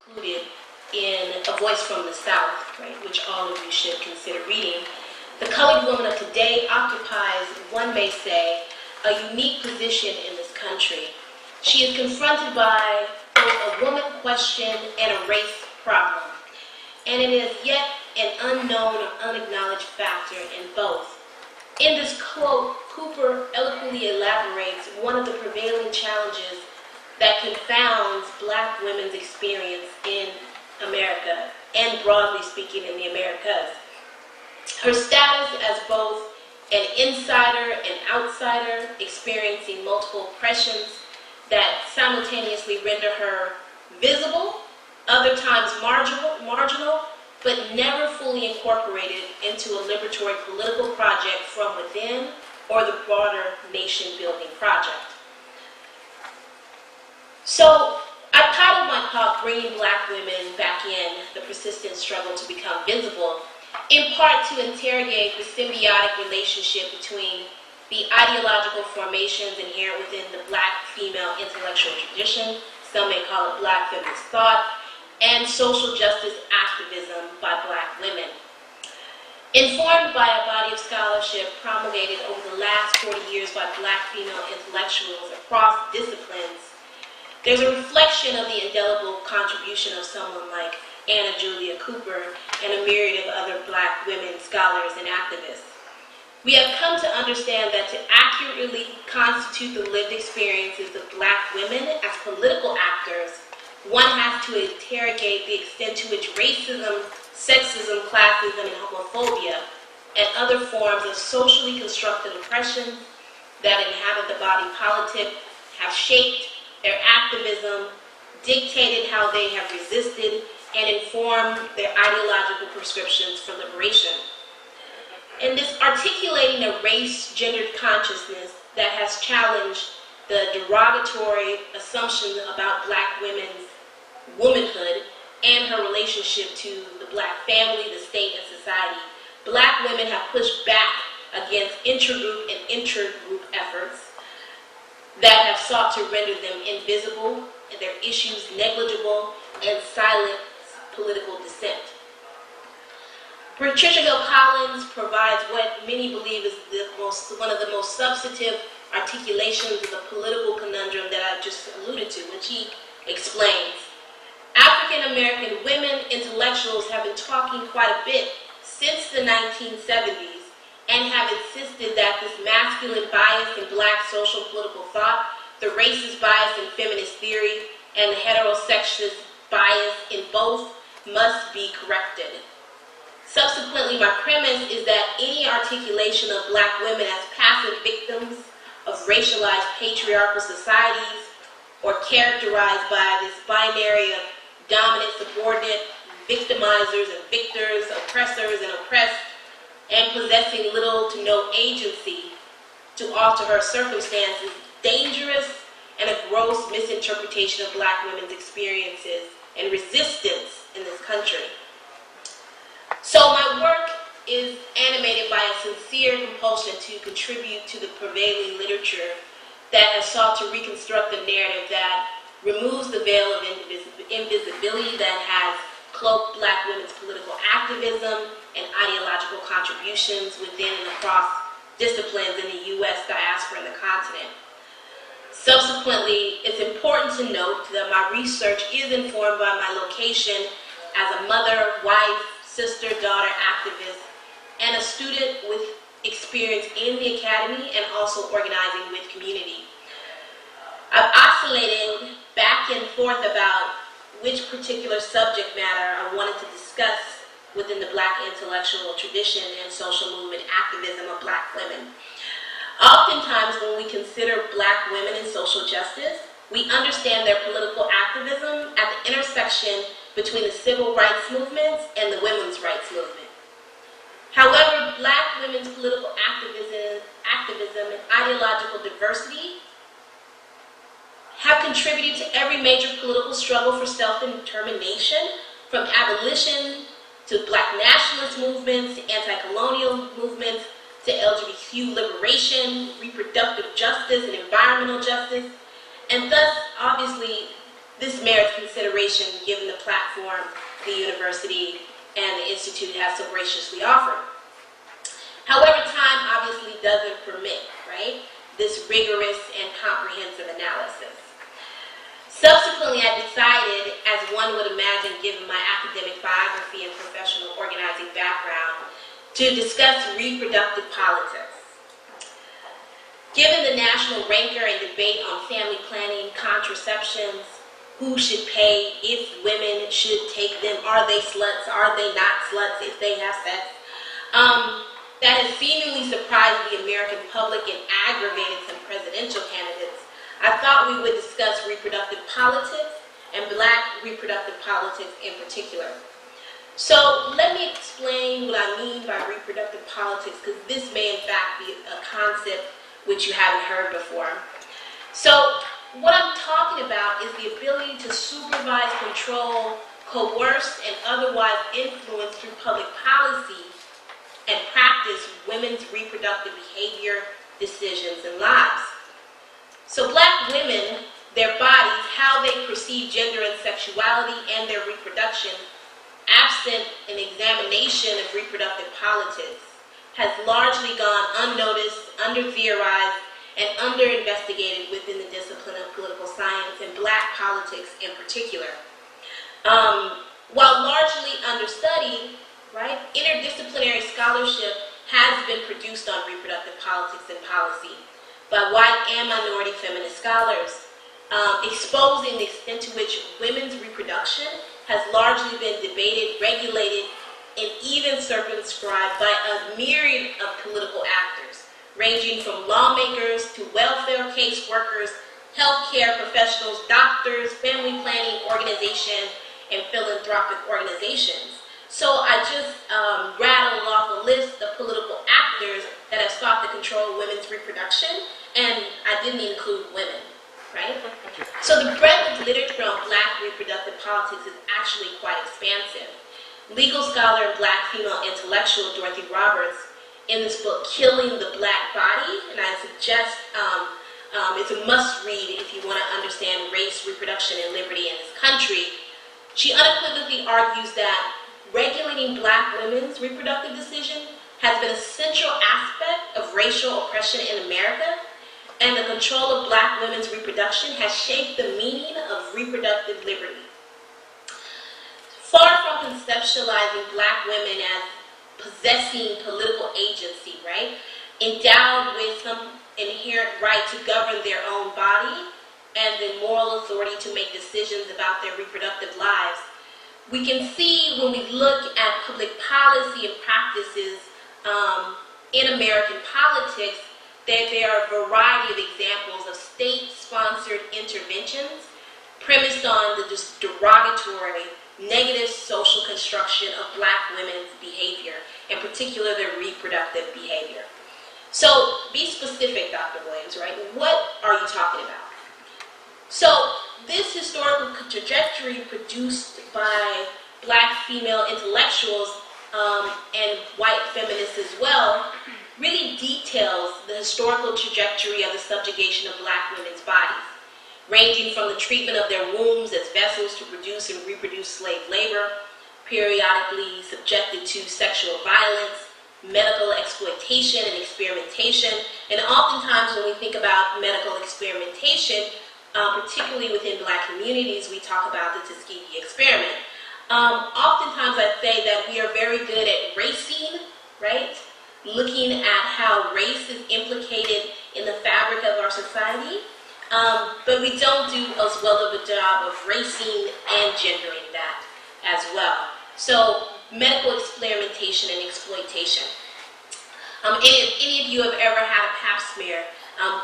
included in A Voice from the South, right, which all of you should consider reading. The colored woman of today occupies, one may say, a unique position in this country. She is confronted by both a woman question and a race problem, and it is yet an unknown or unacknowledged factor in both. In this quote, Cooper eloquently elaborates one of the prevailing challenges that confounds Black women's experience in America, and broadly speaking in the Americas. Her status as both an insider and outsider, experiencing multiple oppressions that simultaneously render her visible, other times marginal, but never fully incorporated into a liberatory political project from within or the broader nation-building project. So, I titled my talk, Bringing Black Women Back In, the Persistent Struggle to Become Visible, in part to interrogate the symbiotic relationship between the ideological formations inherent within the Black female intellectual tradition, some may call it Black feminist thought, and social justice activism by Black women. Informed by a body of scholarship promulgated over the last 40 years by Black female intellectuals across disciplines, there's a reflection of the indelible contribution of someone like Anna Julia Cooper and a myriad of other Black women scholars and activists. We have come to understand that to accurately constitute the lived experiences of Black women as political actors, one has to interrogate the extent to which racism, sexism, classism, and homophobia, and other forms of socially constructed oppression that inhabit the body politic have shaped their activism, dictated how they have resisted, and informed their ideological prescriptions for liberation. In this articulating a race-gendered consciousness that has challenged the derogatory assumptions about Black women's womanhood and her relationship to the Black family, the state, and society, Black women have pushed back against intragroup and intergroup efforts that have sought to render them invisible and their issues negligible and silence political dissent. Patricia Hill Collins provides what many believe is one of the most substantive articulations of the political conundrum that I just alluded to, which he explains. African American women intellectuals have been talking quite a bit since the 1970s and have insisted that this masculine bias in Black social political thought, the racist bias in feminist theory, and the heterosexist bias in both must be corrected. Subsequently, my premise is that any articulation of Black women as passive victims of racialized patriarchal societies or characterized by this binary of dominant, subordinate, victimizers and victors, oppressors and oppressed, and possessing little to no agency to alter her circumstances, dangerous and a gross misinterpretation of Black women's experiences and resistance in this country. So my work is animated by a sincere compulsion to contribute to the prevailing literature that has sought to reconstruct the narrative that removes the veil of invisibility that has cloaked Black women's political activism and ideological contributions within and across disciplines in the U.S. diaspora and the continent. Subsequently, it's important to note that my research is informed by my location as a mother, wife, sister, daughter, activist, and a student with experience in the academy and also organizing with community. I've oscillated back and forth about which particular subject matter I wanted to discuss within the Black intellectual tradition and social movement activism of Black women. Oftentimes, when we consider Black women in social justice, we understand their political activism at the intersection between the civil rights movements and the women's rights movement. However, Black women's political activism and ideological diversity have contributed to every major political struggle for self-determination, from abolition to Black nationalist movements, to anti-colonial movements, to LGBTQ liberation, reproductive justice, and environmental justice. And thus, obviously, This merits consideration given the platform the university and the institute have so graciously offered. However, time obviously doesn't permit, right, this rigorous and comprehensive analysis. Subsequently, I decided, as one would imagine given my academic biography and professional organizing background, to discuss reproductive politics. Given the national rancor and debate on family planning, contraceptions, who should pay, if women should take them, are they sluts, are they not sluts if they have sex, that has seemingly surprised the American public and aggravated some presidential candidates, I thought we would discuss reproductive politics and Black reproductive politics in particular. So let me explain what I mean by reproductive politics, because this may in fact be a concept which you haven't heard before. So what I'm talking about is the ability to supervise, control, coerce, and otherwise influence through public policy and practice women's reproductive behavior, decisions, and lives. So Black women, their bodies, how they perceive gender and sexuality and their reproduction, absent an examination of reproductive politics, has largely gone unnoticed, under-theorized, and under-investigated within the discipline of political science and Black politics in particular. While largely understudied, right, interdisciplinary scholarship has been produced on reproductive politics and policy by white and minority feminist scholars, exposing the extent to which women's reproduction has largely been debated, regulated, and even circumscribed by a myriad of political actors, ranging from lawmakers to welfare caseworkers, healthcare professionals, doctors, family planning organizations, and philanthropic organizations. So I just rattled off a list of political actors that have sought to control women's reproduction, and I didn't include women, right? So the breadth of literature on Black reproductive politics is actually quite expansive. Legal scholar and Black female intellectual Dorothy Roberts, in this book, Killing the Black Body, and I suggest it's a must-read if you want to understand race, reproduction, and liberty in this country, she unequivocally argues that regulating Black women's reproductive decision has been a central aspect of racial oppression in America, and the control of Black women's reproduction has shaped the meaning of reproductive liberty. Far from conceptualizing Black women as possessing political agency, right, endowed with some inherent right to govern their own body and the moral authority to make decisions about their reproductive lives, we can see when we look at public policy and practices in American politics that there are a variety of examples of state-sponsored interventions premised on the derogatory, negative social construction of Black women's behavior, in particular their reproductive behavior. So be specific, Dr. Williams, right? What are you talking about? So this historical trajectory produced by Black female intellectuals and white feminists as well really details the historical trajectory of the subjugation of Black women's bodies, ranging from the treatment of their wombs as vessels to produce and reproduce slave labor, periodically subjected to sexual violence, medical exploitation and experimentation, and oftentimes when we think about medical experimentation, particularly within Black communities, we talk about the Tuskegee experiment. Oftentimes I say that we are very good at racing, right? Looking at how race is implicated in the fabric of our society, but we don't do as well of a job of racing and gendering that as well. So medical experimentation and exploitation. If any of you have ever had a pap smear,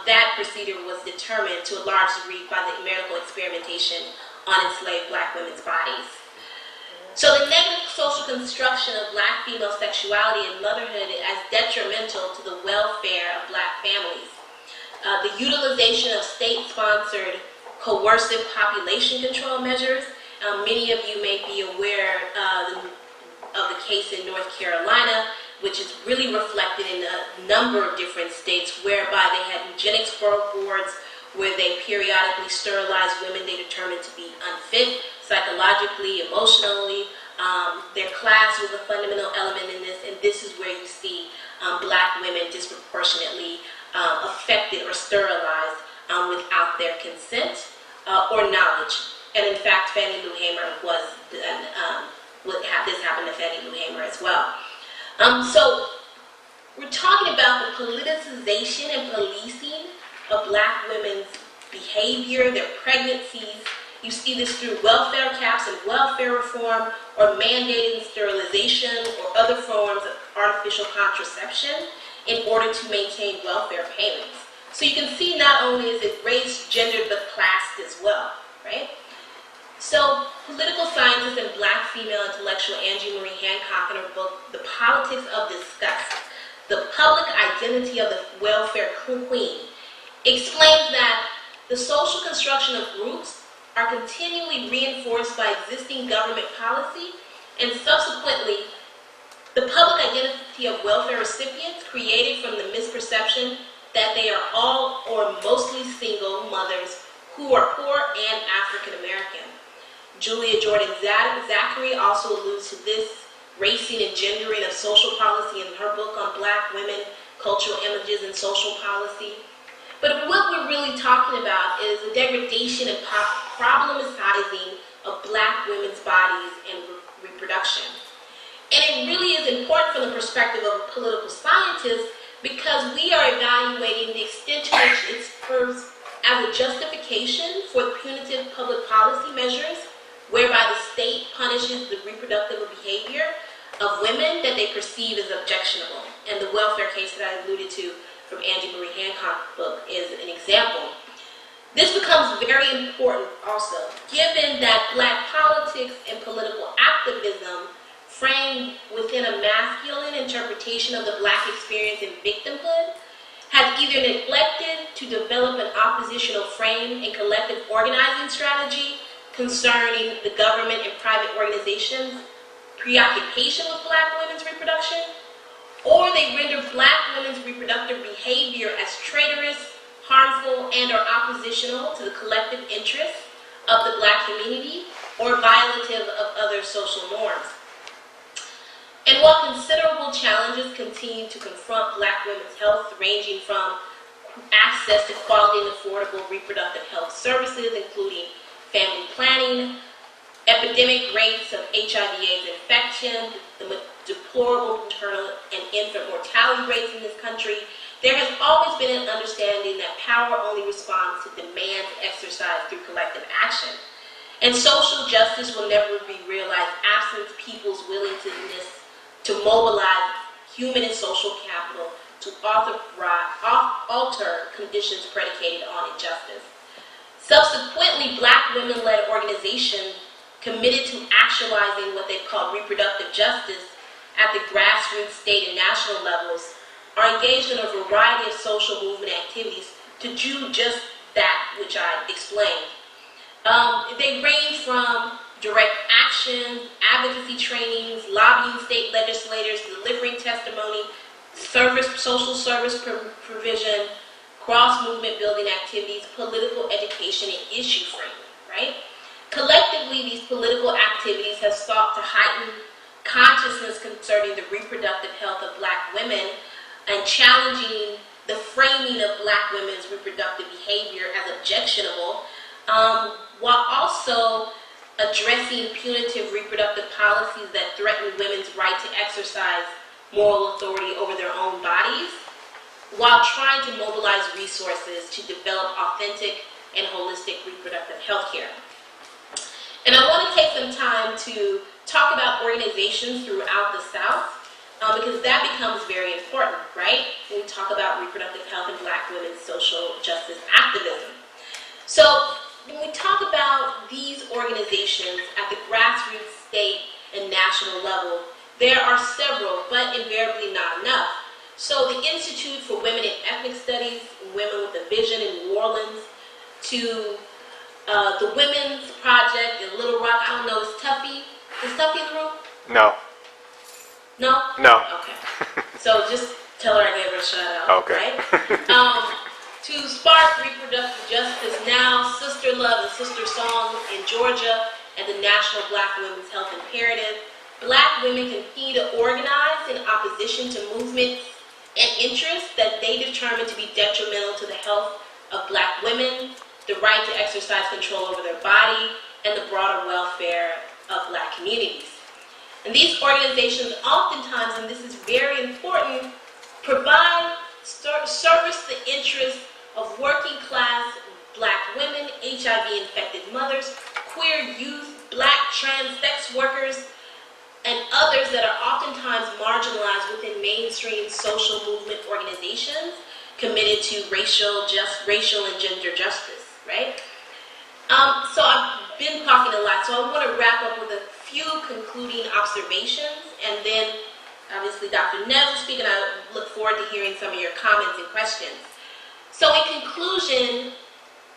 that procedure was determined to a large degree by the medical experimentation on enslaved Black women's bodies. So the negative social construction of Black female sexuality and motherhood as detrimental to the welfare of Black families. The utilization of state-sponsored coercive population control measures. Many of you may be aware of the case in North Carolina, which is really reflected in a number of different states whereby they had eugenics boards where they periodically sterilize women they determined to be unfit psychologically, emotionally. Their class was a fundamental element in this, and this is where you see black women disproportionately affected or sterilized without their consent or knowledge. And in fact, Fannie Lou Hamer this happened to Fannie Lou Hamer as well. So we're talking about the politicization and policing of black women's behavior, their pregnancies. You see this through welfare caps and welfare reform, or mandating sterilization or other forms of artificial contraception in order to maintain welfare payments. So you can see not only is it race, gendered, but classed as well, right? So political scientist and black female intellectual Angie Marie Hancock, in her book, The Politics of Disgust, The Public Identity of the Welfare Queen, explains that the social construction of groups are continually reinforced by existing government policy, and subsequently, the public identity of welfare recipients created from the misperception that they are all or mostly single mothers who are poor and African American. Julia Jordan Zachary also alludes to this racing and gendering of social policy in her book on black women, cultural images, and social policy. But what we're really talking about is the degradation and problematizing of black women's bodies and reproduction. And it really is important from the perspective of a political scientist, because we are evaluating the extent to which it serves as a justification for punitive public policy measures, whereby the state punishes the reproductive behavior of women that they perceive as objectionable. And the welfare case that I alluded to from Angie Marie Hancock's book is an example. This becomes very important also, given that black politics and political activism framed within a masculine interpretation of the black experience and victimhood has either neglected to develop an oppositional frame and collective organizing strategy concerning the government and private organizations' preoccupation with black women's reproduction, or they render black women's reproductive behavior as traitorous, harmful, and or oppositional to the collective interests of the black community, or violative of other social norms. And while considerable challenges continue to confront black women's health, ranging from access to quality and affordable reproductive health services, including family planning, epidemic rates of HIV/AIDS infection, the deplorable maternal and infant mortality rates in this country, there has always been an understanding that power only responds to demands exercised through collective action. And social justice will never be realized absent people's willingness to mobilize human and social capital to alter conditions predicated on injustice. Subsequently, black women-led organizations committed to actualizing what they call reproductive justice at the grassroots, state, and national levels are engaged in a variety of social movement activities to do just that which I explained. They range from direct action, advocacy trainings, lobbying state legislators, delivering testimony, social service provision, cross-movement building activities, political education, and issue framing, right? Collectively, these political activities have sought to heighten consciousness concerning the reproductive health of black women and challenging the framing of black women's reproductive behavior as objectionable, while also addressing punitive reproductive policies that threaten women's right to exercise moral authority over their own bodies, while trying to mobilize resources to develop authentic and holistic reproductive health care. And I want to take some time to talk about organizations throughout the South, because that becomes very important, right? When we talk about reproductive health and black women's social justice activism. So when we talk about these organizations at the grassroots, state, and national level, there are several, but invariably not enough. So the Institute for Women in Ethnic Studies, Women with a Vision in New Orleans, to the Women's Project in Little Rock. I don't know, is Tuffy in the room? No. No? No. Okay. So just tell her I gave her a shout out. Okay. Right? To spark reproductive justice now, Sister Love and Sister Song in Georgia, and the National Black Women's Health Imperative, Black women continue to organize in opposition to movements and interests that they determine to be detrimental to the health of Black women, the right to exercise control over their body, and the broader welfare of Black communities. And these organizations oftentimes, and this is very important, provide service the interests of working class Black women, HIV-infected mothers, queer youth, Black trans sex workers, and others that are oftentimes marginalized within mainstream social movement organizations committed to racial and gender justice, right? So I've been talking a lot, so I want to wrap up with a few concluding observations, and then obviously Dr. Neves will speak, and I look forward to hearing some of your comments and questions. So in conclusion,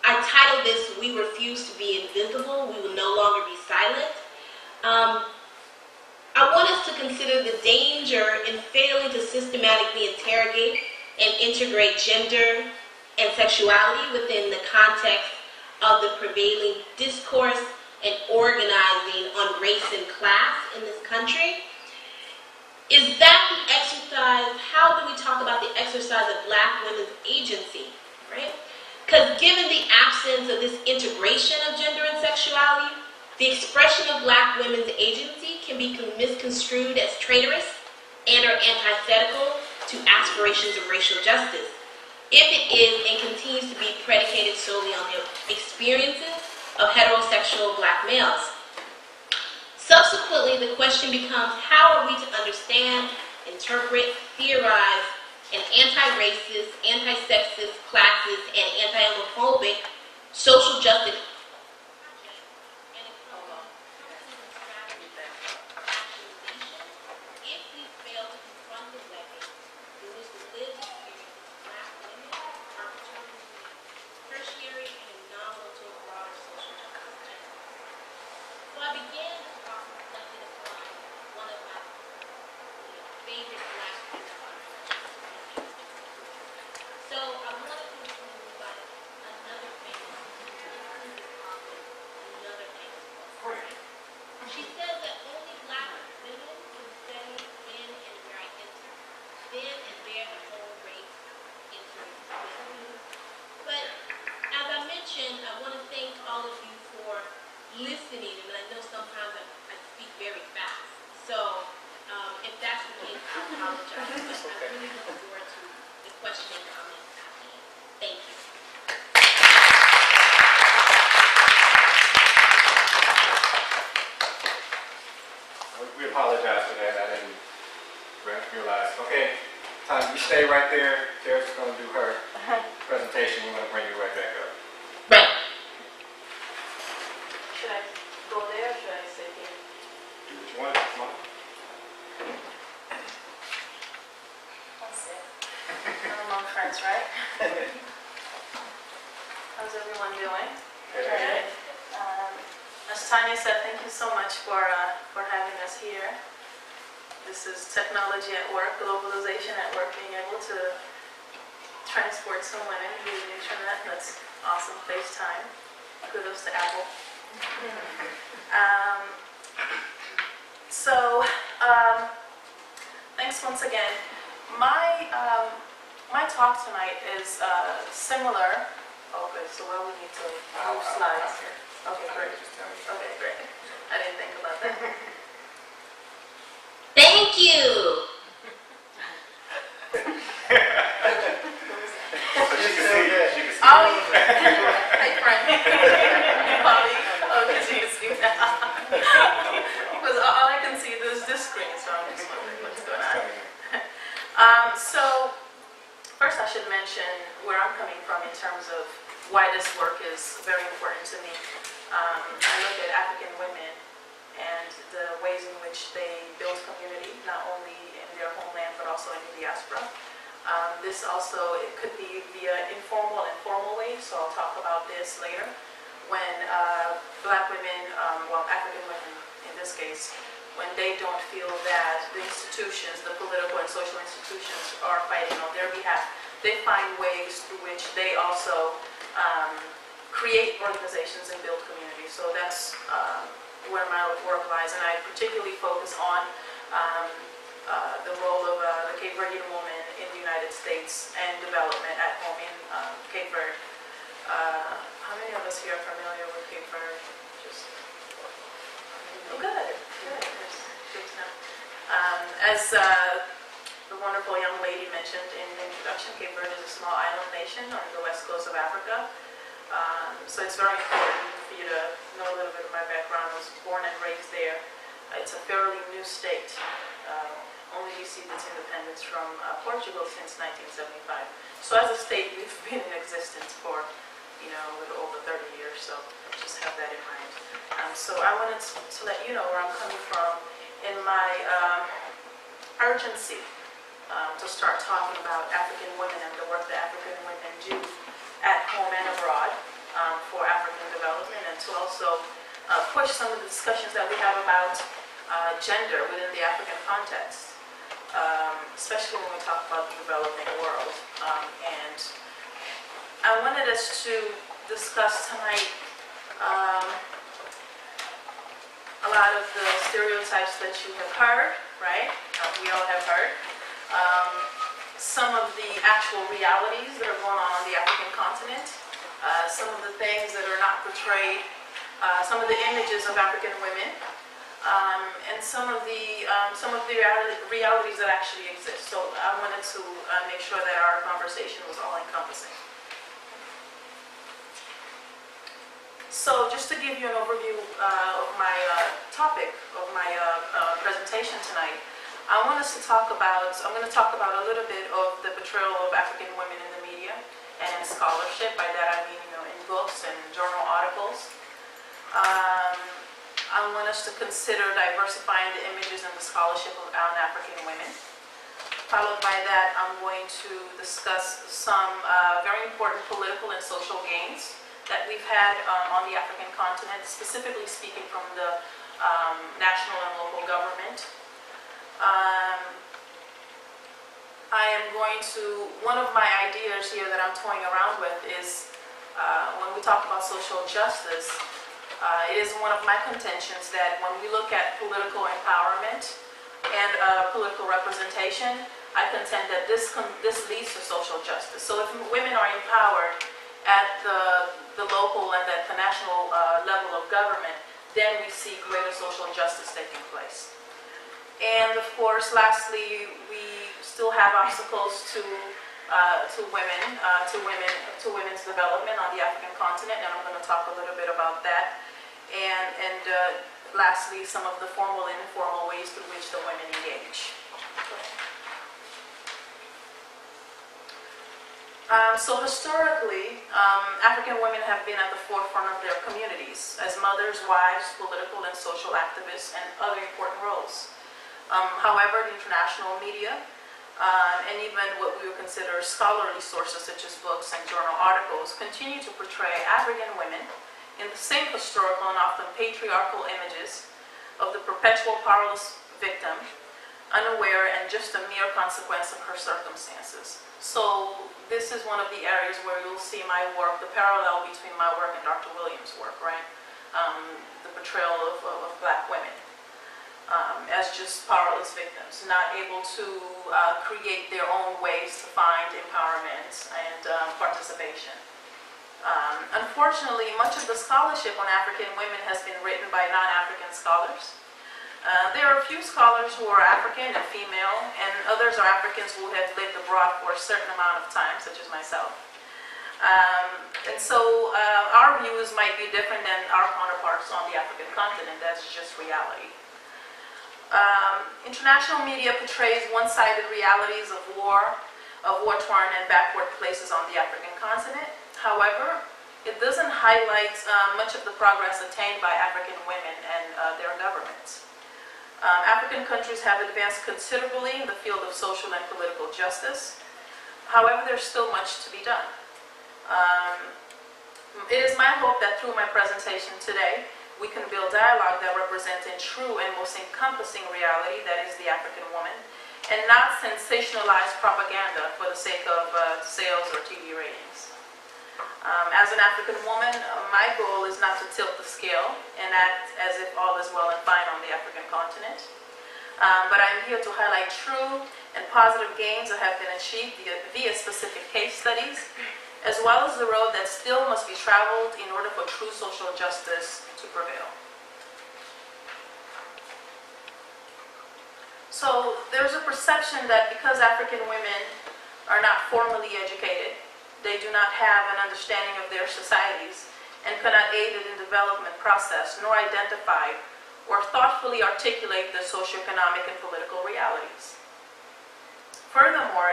I titled this, "We Refuse to Be Invisible, We Will No Longer Be Silent." I want us to consider the danger in failing to systematically interrogate and integrate gender and sexuality within the context of the prevailing discourse and organizing on race and class in this country. Is that the exercise, how do we talk about the exercise of Black women's agency, right? Because given the absence of this integration of gender and sexuality, the expression of Black women's agency can be misconstrued as traitorous and or antithetical to aspirations of racial justice, if it is and continues to be predicated solely on the experiences of heterosexual Black males. Subsequently, the question becomes, how are we to understand, interpret, theorize an anti-racist, anti-sexist, classist, and anti-homophobic social justice if we fail to confront the weapons in which the lived experiences of Black women are determined to be tertiary and nominal to a broader social justice agenda? So I began this talk reflecting upon one of my favorite Black women. So I want to conclude by another famous another famous quote. She says that only Black women can say when and where I enter, then and there the whole race enters with me. But as I mentioned, I want to thank all of you for listening, and I know sometimes I speak very fast. So if that's the case, I apologize. But I really look forward to the question and comments at the end. Thank you. We apologize for that. I didn't realize. Okay, Tom, you stay right there. Tara's going to do her presentation. We're going to bring you right back up. Right. Should I go there or should I sit here? Do what you want. Come on. I'll sit. I'm among friends, right? How's everyone doing? Okay. As Tanya said, thank you so much for having us here. This is technology at work, globalization at work, being able to transport some women via the internet. That's awesome. FaceTime. Kudos to Apple. Thanks once again. My talk tonight is similar. Okay, so well, we need to move slides. Okay, great. Okay, great. I didn't think about that. Thank you. Oh, hey, friend. Bobby. Okay, so you see now. Because all I can see is this screen, so I'm just wondering what's going on. So, first I should mention where I'm coming from in terms of why this work is very important to me. I look at African women and the ways in which they build community, not only in their homeland, but also in the diaspora. This also, it could be via informal and formal ways, so I'll talk about this later. When Black women, well, African women in this case, when they don't feel that the institutions, the political and social institutions are fighting on their behalf, they find ways through which they also create organizations and build communities. So that's where my work lies, and I particularly focus on the role of the Cape Verdean woman in the United States and development at home in Cape Verde. How many of us here are familiar with Cape Verde? Just oh, good. That's good to know. As the wonderful young lady mentioned in the introduction, Cape Verde is a small island nation on the west coast of Africa. So it's very important for you to know a little bit of my background. I was born and raised there. It's a fairly new state. Only received its independence from Portugal since 1975. So as a state, we've been in existence for, a little over 30 years. So just have that in mind. So I wanted to let you know where I'm coming from in my urgency to start talking about African women and the work that African women do at home and abroad for African development, and to also push some of the discussions that we have about gender within the African context, especially when we talk about the developing world. And I wanted us to discuss tonight a lot of the stereotypes that you have heard, right? We all have heard. Some of the actual realities that are going on the African continent, some of the things that are not portrayed, some of the images of African women, and some of the realities that actually exist. So I wanted to make sure that our conversation was all encompassing. So just to give you an overview of my topic of my presentation tonight, I'm going to talk about a little bit of the portrayal of African women in the media and in scholarship. By that I mean, in books and journal articles. I want us to consider diversifying the images and the scholarship on African women. Followed by that, I'm going to discuss some very important political and social gains that we've had on the African continent, specifically speaking from the national and local government. One of my ideas here that I'm toying around with is when we talk about social justice, it is one of my contentions that when we look at political empowerment and political representation, I contend that this leads to social justice. So if women are empowered at the local and at the national level of government, then we see greater social justice taking place. And of course, lastly, we still have obstacles to women's development on the African continent, and I'm going to talk a little bit about that. And lastly, some of the formal and informal ways through which the women engage. So historically, African women have been at the forefront of their communities as mothers, wives, political and social activists, and other important roles. However, the international media and even what we would consider scholarly sources such as books and journal articles continue to portray African women in the same historical and often patriarchal images of the perpetual powerless victim, unaware and just a mere consequence of her circumstances. So this is one of the areas where you'll see my work, the parallel between my work and Dr. Williams' work, right? The portrayal of Black women as just powerless victims, not able to create their own ways to find empowerment and participation. Unfortunately, much of the scholarship on African women has been written by non-African scholars. There are a few scholars who are African and female, and others are Africans who have lived abroad for a certain amount of time, such as myself. And so our views might be different than our counterparts on the African continent. That's just reality. International media portrays one-sided realities of war-torn and backward places on the African continent. However, it doesn't highlight much of the progress attained by African women and their governments. African countries have advanced considerably in the field of social and political justice. However, there's still much to be done. It is my hope that through my presentation today, we can build dialogue that represents a true and most encompassing reality, that is the African woman, and not sensationalized propaganda for the sake of sales or TV ratings. As an African woman, my goal is not to tilt the scale and act as if all is well and fine on the African continent. But I'm here to highlight true and positive gains that have been achieved via specific case studies, as well as the road that still must be traveled in order for true social justice to prevail. So there's a perception that because African women are not formally educated, they do not have an understanding of their societies and cannot aid in the development process, nor identify or thoughtfully articulate the socioeconomic and political realities. Furthermore,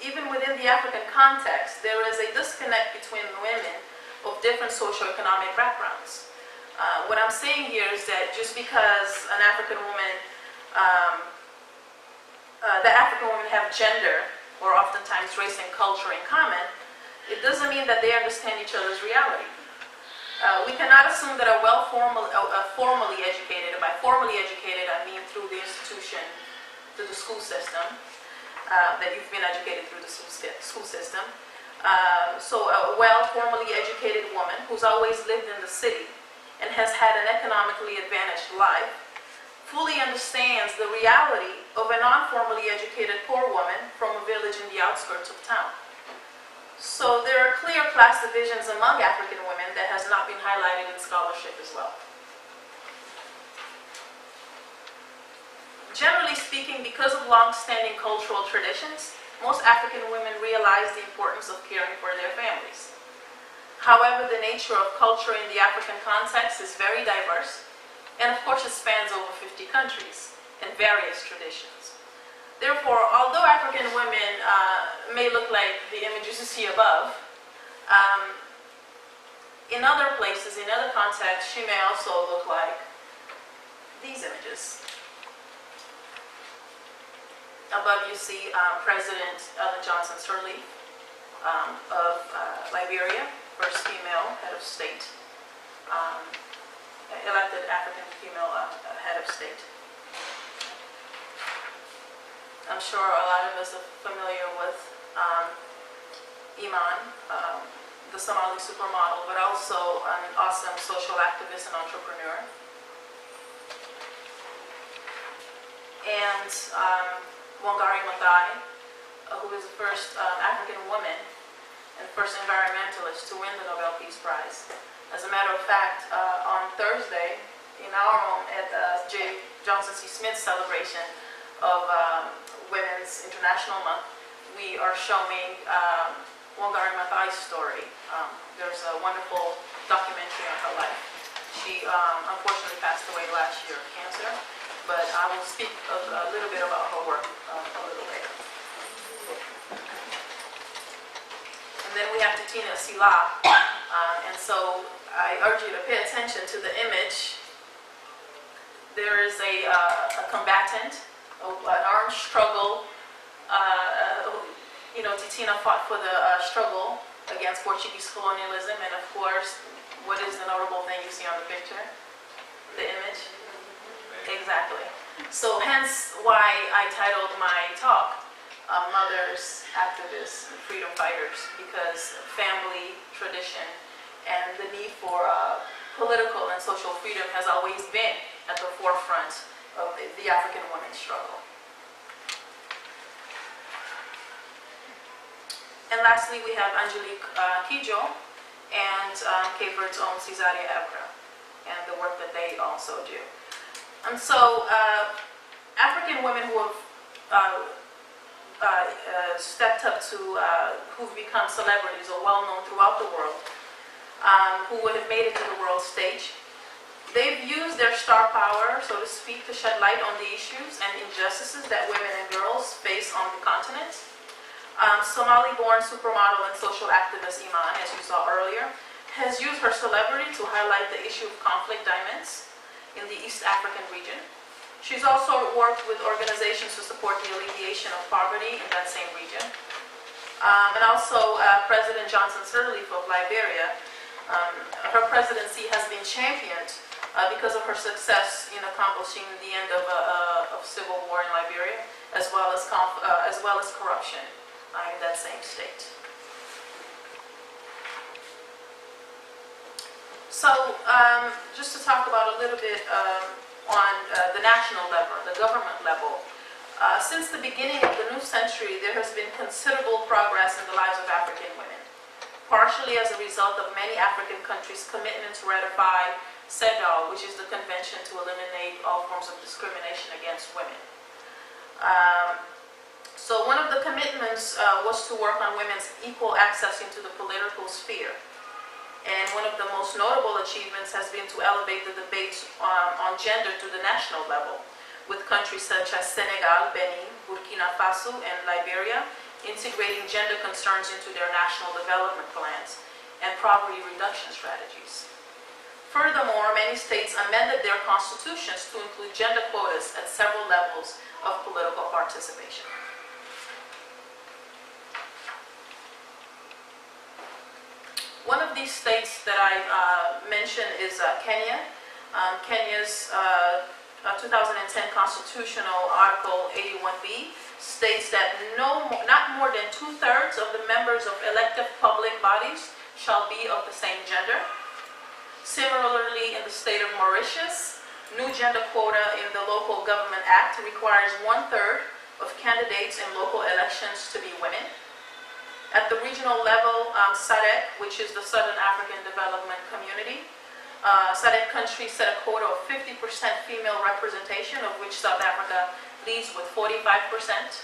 even within the African context, there is a disconnect between women of different socioeconomic backgrounds. What I'm saying here is that just because an African woman, the African women have gender, or oftentimes race and culture in common, it doesn't mean that they understand each other's reality. We cannot assume that formally educated, and by formally educated I mean through the institution, through the school system, that you've been educated through the school system. So a formally educated woman who's always lived in the city and has had an economically advantaged life fully understands the reality of a non-formally educated poor woman from a village in the outskirts of town. So there are clear class divisions among African women that has not been highlighted in scholarship as well. Generally speaking, because of long-standing cultural traditions, most African women realize the importance of caring for their families. However, the nature of culture in the African context is very diverse, and of course it spans over 50 countries and various traditions. Therefore, although African women may look like the images you see above, in other places, in other contexts, she may also look like these images. Above you see President Ellen Johnson Sirleaf of Liberia, first female head of state, elected African female head of state. I'm sure a lot of us are familiar with Iman, the Somali supermodel, but also an awesome social activist and entrepreneur. And Wangari Maathai, who is the first African woman and first environmentalist to win the Nobel Peace Prize. As a matter of fact, on Thursday, in our home at J. Johnson C. Smith's celebration of Women's International Month, we are showing Wangari Maathai's story. There's a wonderful documentary on her life. She unfortunately passed away last year of cancer, but I will speak a little bit about her work a little later. And then we have Titina Sila, and so I urge you to pay attention to the image. There is a combatant, an armed struggle. Titina fought for the struggle against Portuguese colonialism, and of course, what is the notable thing you see on the picture? The image? Exactly. So hence why I titled my talk, Mothers, Activists, and Freedom Fighters, because family, tradition, and the need for political and social freedom has always been at the forefront of the African women's struggle. And lastly, we have Angelique Kidjo and Cape Verde's own Cesaria Evra and the work that they also do. And so African women who have stepped up to, who've become celebrities or well-known throughout the world, who would have made it to the world stage, they've used their star power, so to speak, to shed light on the issues and injustices that women and girls face on the continent. Somali-born supermodel and social activist Iman, as you saw earlier, has used her celebrity to highlight the issue of conflict diamonds in the East African region. She's also worked with organizations to support the alleviation of poverty in that same region. And also President Johnson Sirleaf of Liberia, her presidency has been championed because of her success in accomplishing the end of civil war in Liberia, as well as corruption in that same state. So, just to talk about a little bit on the national level, the government level. Since the beginning of the new century, there has been considerable progress in the lives of African women, partially as a result of many African countries' commitment to ratify CEDAW, which is the Convention to Eliminate All Forms of Discrimination Against Women. So one of the commitments was to work on women's equal access into the political sphere. And one of the most notable achievements has been to elevate the debate on gender to the national level, with countries such as Senegal, Benin, Burkina Faso, and Liberia integrating gender concerns into their national development plans and poverty reduction strategies. Furthermore, many states amended their constitutions to include gender quotas at several levels of political participation. One of these states that I mentioned is Kenya. Kenya's 2010 constitutional Article 81B states that not more than 2/3 of the members of elective public bodies shall be of the same gender. Similarly, in the state of Mauritius, new gender quota in the Local Government Act requires 1/3 of candidates in local elections to be women. At the regional level, SADC, which is the Southern African Development Community, SADC countries set a quota of 50% female representation, of which South Africa leads with 45%.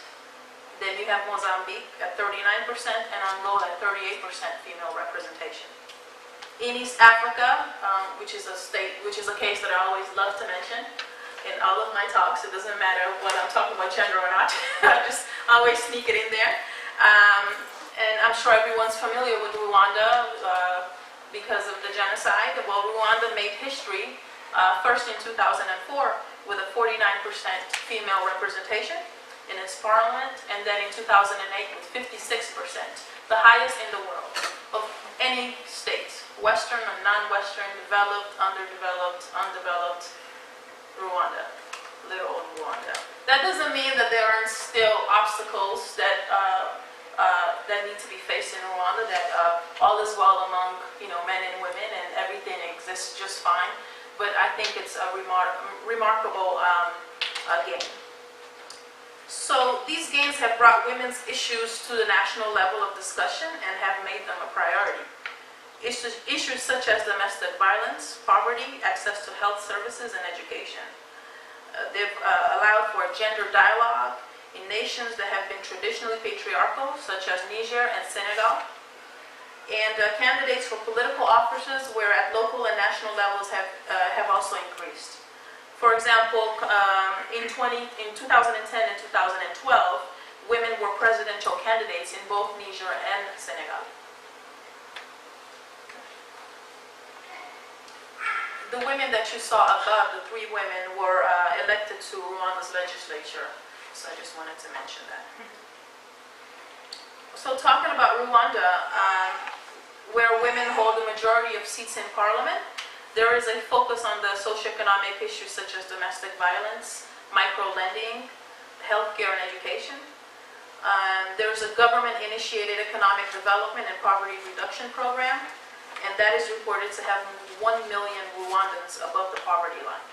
Then you have Mozambique at 39% and Angola at 38% female representation. In East Africa, which is a case that I always love to mention in all of my talks, it doesn't matter whether I'm talking about gender or not, I just always sneak it in there. And I'm sure everyone's familiar with Rwanda because of the genocide. Well, Rwanda made history first in 2004 with a 49% female representation in its parliament, and then in 2008 with 56%, the highest in the world of any state, Western or non-Western, developed, underdeveloped, undeveloped, Rwanda, little old Rwanda. That doesn't mean that there aren't still obstacles that need to be faced in Rwanda, that all is well among men and women and everything exists just fine. But I think it's a remarkable gain. So these gains have brought women's issues to the national level of discussion and have made them a priority. Issues such as domestic violence, poverty, access to health services, and education. They've allowed for a gender dialogue in nations that have been traditionally patriarchal, such as Niger and Senegal. And candidates for political offices, where at local and national levels have also increased. For example, in 2010 and 2012, women were presidential candidates in both Niger and Senegal. The women that you saw above, the 3 women, were elected to Rwanda's legislature. So I just wanted to mention that. So talking about Rwanda, where women hold the majority of seats in parliament, there is a focus on the socioeconomic issues such as domestic violence, micro-lending, healthcare, and education. There's a government-initiated economic development and poverty reduction program, and that is reported to have moved 1 million Rwandans above the poverty line.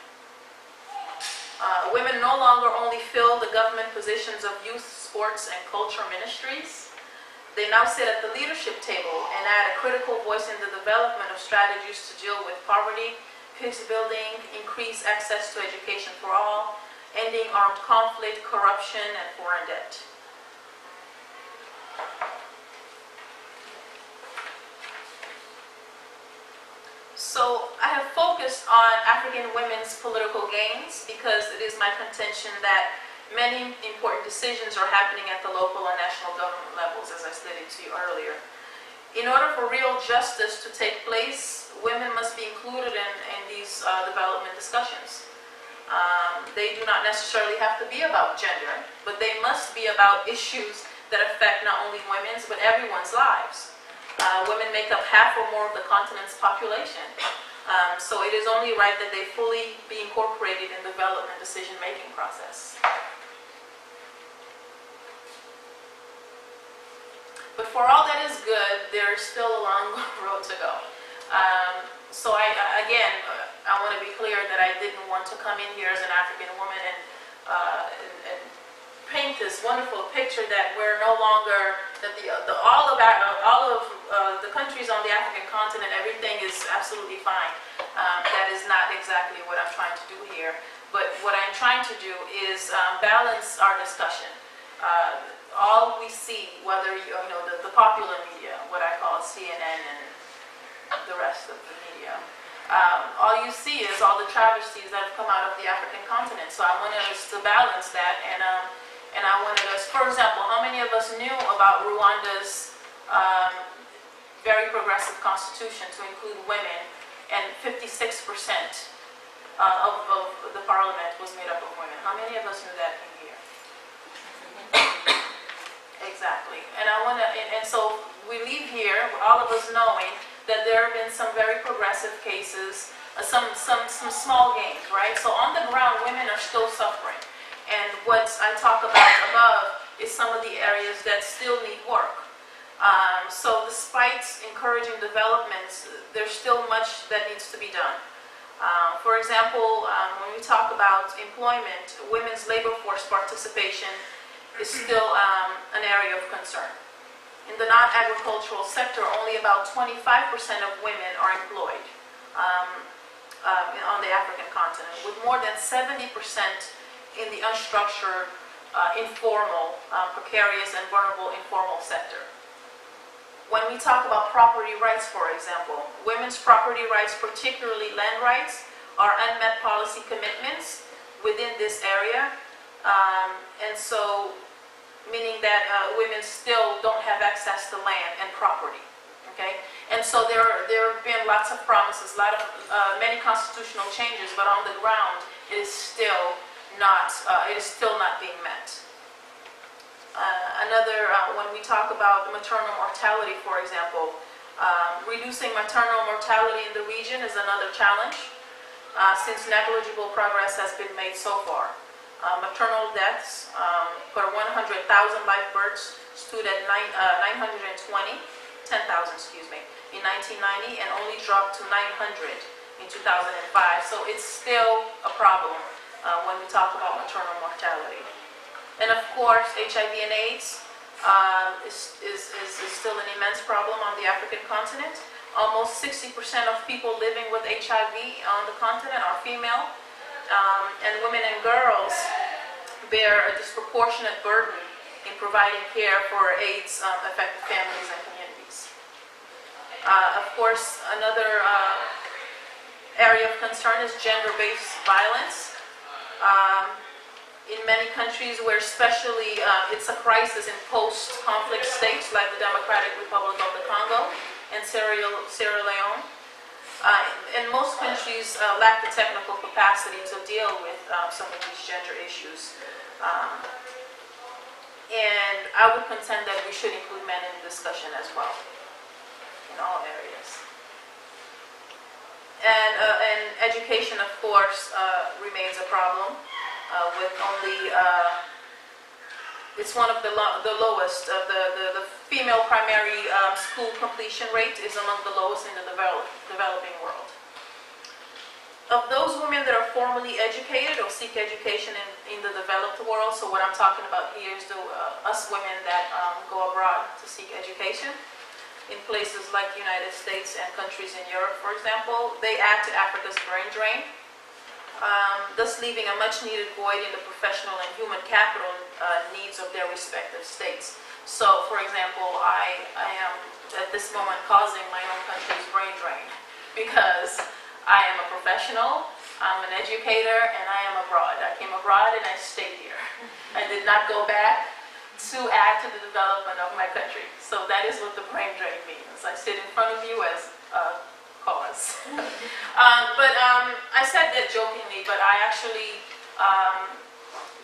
Women no longer only fill the government positions of youth, sports, and culture ministries. They now sit at the leadership table and add a critical voice in the development of strategies to deal with poverty, peace building, increase access to education for all, ending armed conflict, corruption, and foreign debt. So I have focused on African women's political gains because it is my contention that many important decisions are happening at the local and national government levels, as I stated to you earlier. In order for real justice to take place, women must be included in these development discussions. They do not necessarily have to be about gender, but they must be about issues that affect not only women's, but everyone's lives. Women make up half or more of the continent's population. So it is only right that they fully be incorporated in the development decision-making process. But for all that is good, there is still a long road to go. So I want to be clear that I didn't want to come in here as an African woman and paint this wonderful picture that we're no longer, that all of the countries on the African continent, everything is absolutely fine. That is not exactly what I'm trying to do here. But what I'm trying to do is balance our discussion. All we see, whether the popular media, what I call CNN and the rest of the media, all you see is all the travesties that have come out of the African continent. So I wanted us to balance that, and I wanted us, for example, how many of us knew about Rwanda's very progressive constitution to include women, and 56% of the parliament was made up of women? How many of us knew that in here? Exactly. And so we leave here, all of us knowing that there have been some very progressive cases, some small gains, right? So on the ground, women are still suffering. And what I talk about above is some of the areas that still need work. So despite encouraging developments, there's still much that needs to be done. For example, when we talk about employment, women's labor force participation is still an area of concern. In the non-agricultural sector, only about 25% of women are employed on the African continent, with more than 70% in the unstructured, informal, precarious, and vulnerable informal sector. When we talk about property rights, for example, women's property rights, particularly land rights, are unmet policy commitments within this area. And so, meaning that women still don't have access to land and property, okay? And so there have been lots of promises, many constitutional changes, but on the ground, it is still not being met. When we talk about maternal mortality, for example, reducing maternal mortality in the region is another challenge, since negligible progress has been made so far. Maternal deaths per 100,000 live births stood at 10,000, in 1990, and only dropped to 900 in 2005. So it's still a problem when we talk about maternal mortality. And of course, HIV and AIDS is still an immense problem on the African continent. Almost 60% of people living with HIV on the continent are female. And women and girls bear a disproportionate burden in providing care for AIDS-affected families and communities. Of course, another area of concern is gender-based violence. In many countries where especially it's a crisis in post-conflict states like the Democratic Republic of the Congo and Sierra Leone, and most countries lack the technical capacity to deal with some of these gender issues. And I would contend that we should include men in the discussion as well, in all areas. And education, of course, remains a problem, with only, it's one of the lowest, the female primary school completion rate is among the lowest in the developing world. Of those women that are formally educated or seek education in the developed world, so what I'm talking about here is us women that go abroad to seek education in places like the United States and countries in Europe, for example, they add to Africa's brain drain, thus leaving a much needed void in the professional and human capital needs of their respective states. So, for example, I am at this moment causing my own country's brain drain because I am a professional, I'm an educator, and I am abroad. I came abroad and I stayed here. I did not go back to add to the development of my country. So that is what the brain drain means. I sit in front of you as a cause. I said that jokingly, but I actually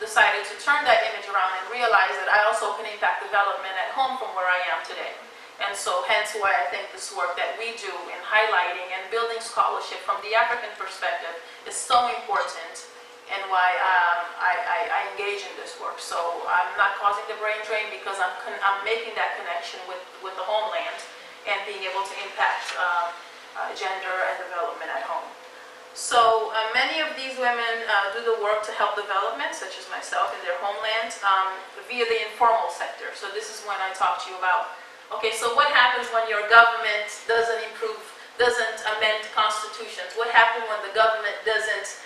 decided to turn that image around and realize that I also can impact development at home from where I am today. And so hence why I think this work that we do in highlighting and building scholarship from the African perspective is so important, and why I engage in this work. So I'm not causing the brain drain because I'm making that connection with the homeland and being able to impact gender and development at home. So many of these women do the work to help development, such as myself, in their homeland via the informal sector. So this is when I talk to you about, okay, so what happens when your government doesn't amend constitutions? What happens when the government doesn't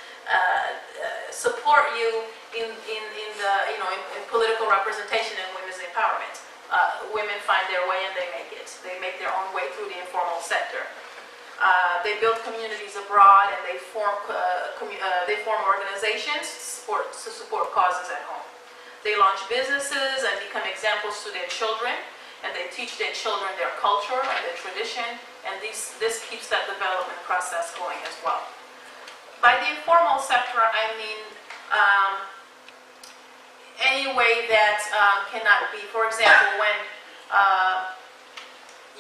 support you in political representation and women's empowerment? Women find their way and they make it. They make their own way through the informal sector. They build communities abroad, and they form organizations to support causes at home. They launch businesses and become examples to their children, and they teach their children their culture and their tradition, and this keeps that development process going as well. By the informal sector, I mean any way that cannot be, for example, when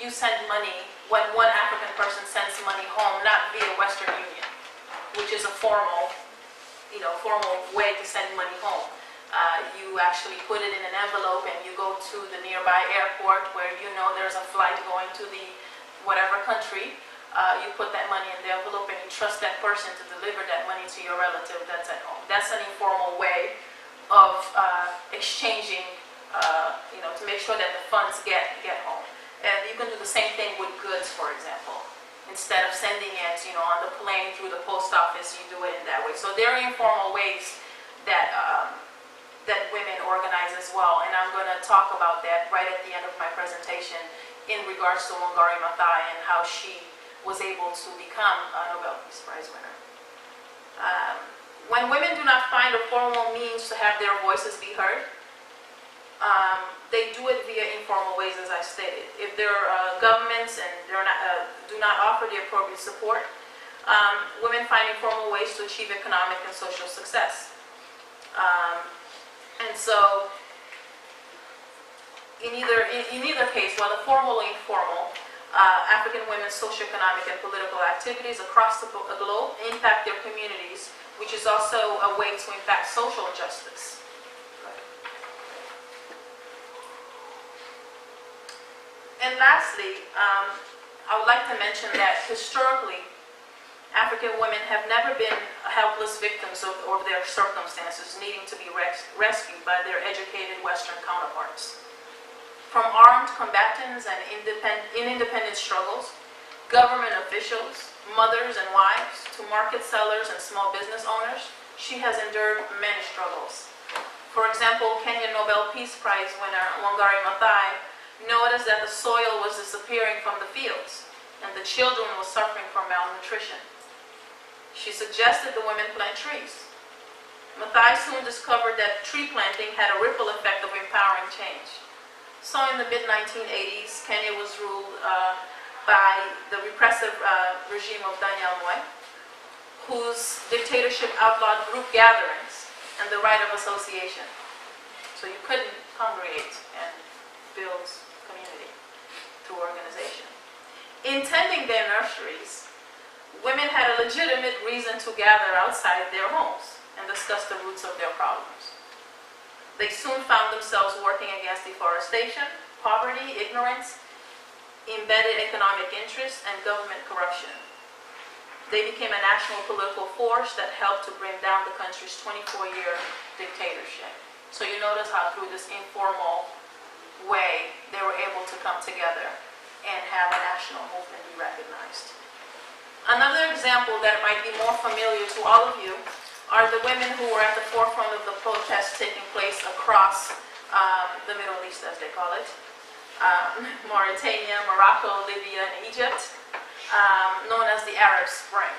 you send money, when one African person sends money home, not via Western Union, which is a formal way to send money home. You actually put it in an envelope and you go to the nearby airport where you know there's a flight going to the whatever country. You put that money in the envelope and you trust that person to deliver that money to your relative that's at home. That's an informal way of exchanging, to make sure that the funds get home. And you can do the same thing with goods, for example. Instead of sending it, on the plane through the post office, you do it in that way. So there are informal ways that that women organize as well, and I'm going to talk about that right at the end of my presentation in regards to Wangari Maathai and how she was able to become a Nobel Peace Prize winner. When women do not find a formal means to have their voices be heard, they do it via informal ways, as I stated. If their governments and do not offer the appropriate support, women find informal ways to achieve economic and social success. And so, in either case, whether formal or informal, African women's socioeconomic and political activities across the globe impact their communities, which is also a way to impact social justice. And lastly, I would like to mention that historically, African women have never been helpless victims of their circumstances, needing to be rescued by their educated Western counterparts. From armed combatants and in independent struggles, government officials, mothers and wives, to market sellers and small business owners, she has endured many struggles. For example, Kenya Nobel Peace Prize winner Wangari Maathai noticed that the soil was disappearing from the fields and the children were suffering from malnutrition. She suggested the women plant trees. Maathai soon discovered that tree planting had a ripple effect of empowering change. So in the mid-1980s, Kenya was ruled by the repressive regime of Daniel Moi, whose dictatorship outlawed group gatherings and the right of association. So you couldn't congregate and build community through organization. In tending their nurseries, women had a legitimate reason to gather outside their homes and discuss the roots of their problems. They soon found themselves working against deforestation, poverty, ignorance, embedded economic interests, and government corruption. They became a national political force that helped to bring down the country's 24-year dictatorship. So you notice how through this informal way, they were able to come together and have a national movement be recognized. Another example that might be more familiar to all of you are the women who were at the forefront of the protests taking place across the Middle East, as they call it. Mauritania, Morocco, Libya, and Egypt, known as the Arab Spring.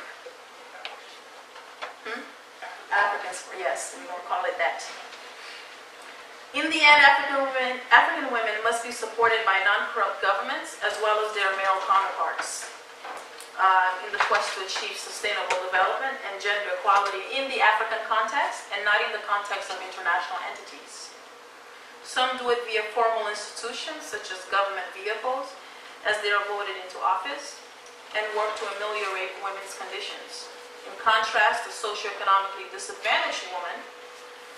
African Spring, yes, we don't call it that. In the end, African women must be supported by non-corrupt governments as well as their male counterparts in the quest to achieve sustainable development and gender equality in the African context and not in the context of international entities. Some do it via formal institutions such as government vehicles, as they are voted into office, and work to ameliorate women's conditions. In contrast, the socioeconomically disadvantaged woman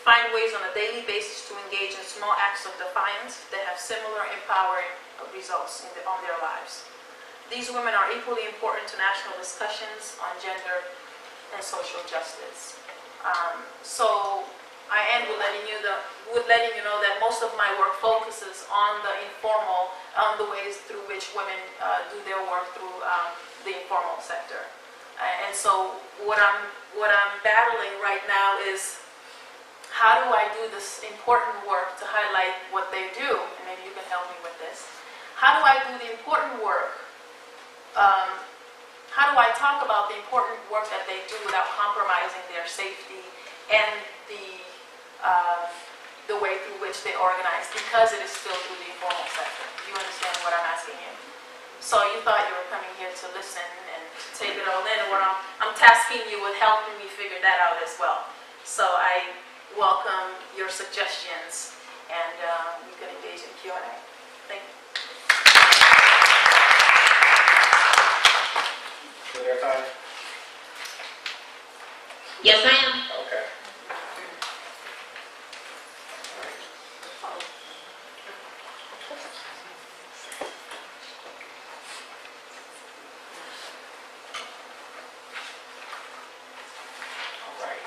find ways on a daily basis to engage in small acts of defiance that have similar empowering results on their lives. These women are equally important to national discussions on gender and social justice. So I end with letting you know that most of my work focuses on the informal, on the ways through which women do their work through the informal sector. And so what I'm battling right now is, how do I do this important work to highlight what they do? And maybe you can help me with this. How do I do the important work? How do I talk about the important work that they do without compromising their safety and the way through which they organize, because it is still through the informal sector? Do you understand what I'm asking you? So you thought you were coming here to listen and to take it all in, or I'm tasking you with helping me figure that out as well. So I welcome your suggestions, and we can engage in Q&A. Thank you. You there, Tanya? Yes, I am. Okay. All right.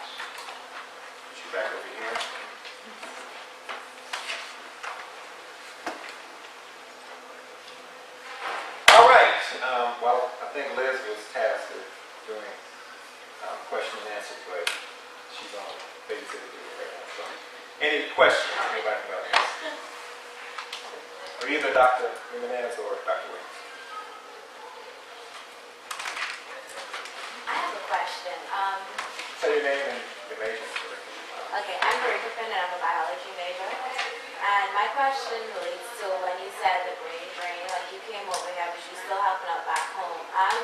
Put you back over here. All right. Well, I think Liz was tasked with doing question and answer, but she's on babysitter duty right now. So, any questions? Anybody from the audience? Or either Dr. Jimenez or Dr. Williams. I have a question. Say your name and your major. Okay, I'm Marika Finn and I'm a biology major. And my question relates to when you said the brain drain, like you came over here, but you're still helping out back home. I'm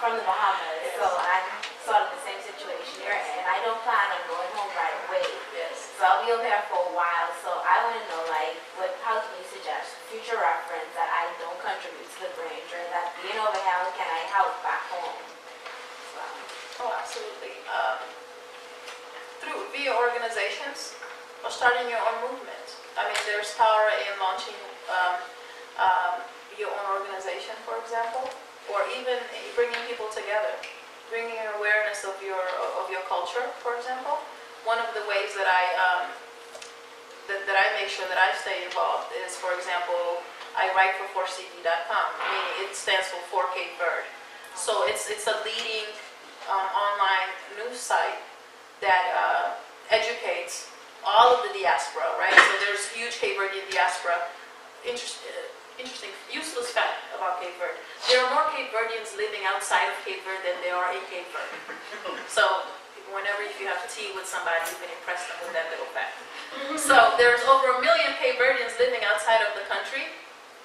from the Bahamas, so I'm sort of the same situation you're in. I don't plan on going home right away. Yes. So I'll be over here for a while. So I want to know, like, how can you suggest future reference that I don't contribute to the brain drain, that being over here, how can I help back home? Oh, absolutely. Via organizations or starting your own movement. I mean, there's power in launching your own organization, for example, or even bringing people together, bringing an awareness of your culture, for example. One of the ways that I make sure that I stay involved is, for example, I write for 4cd.com, meaning it stands for Cape Verde. So it's a leading online news site that educates all of the diaspora, right? So there's huge Cape Verdean diaspora. Interesting, useless fact about Cape Verde. There are more Cape Verdeans living outside of Cape Verde than there are in Cape Verde. So whenever if you have tea with somebody, you can impress them with that little fact. So there's over 1 million Cape Verdeans living outside of the country,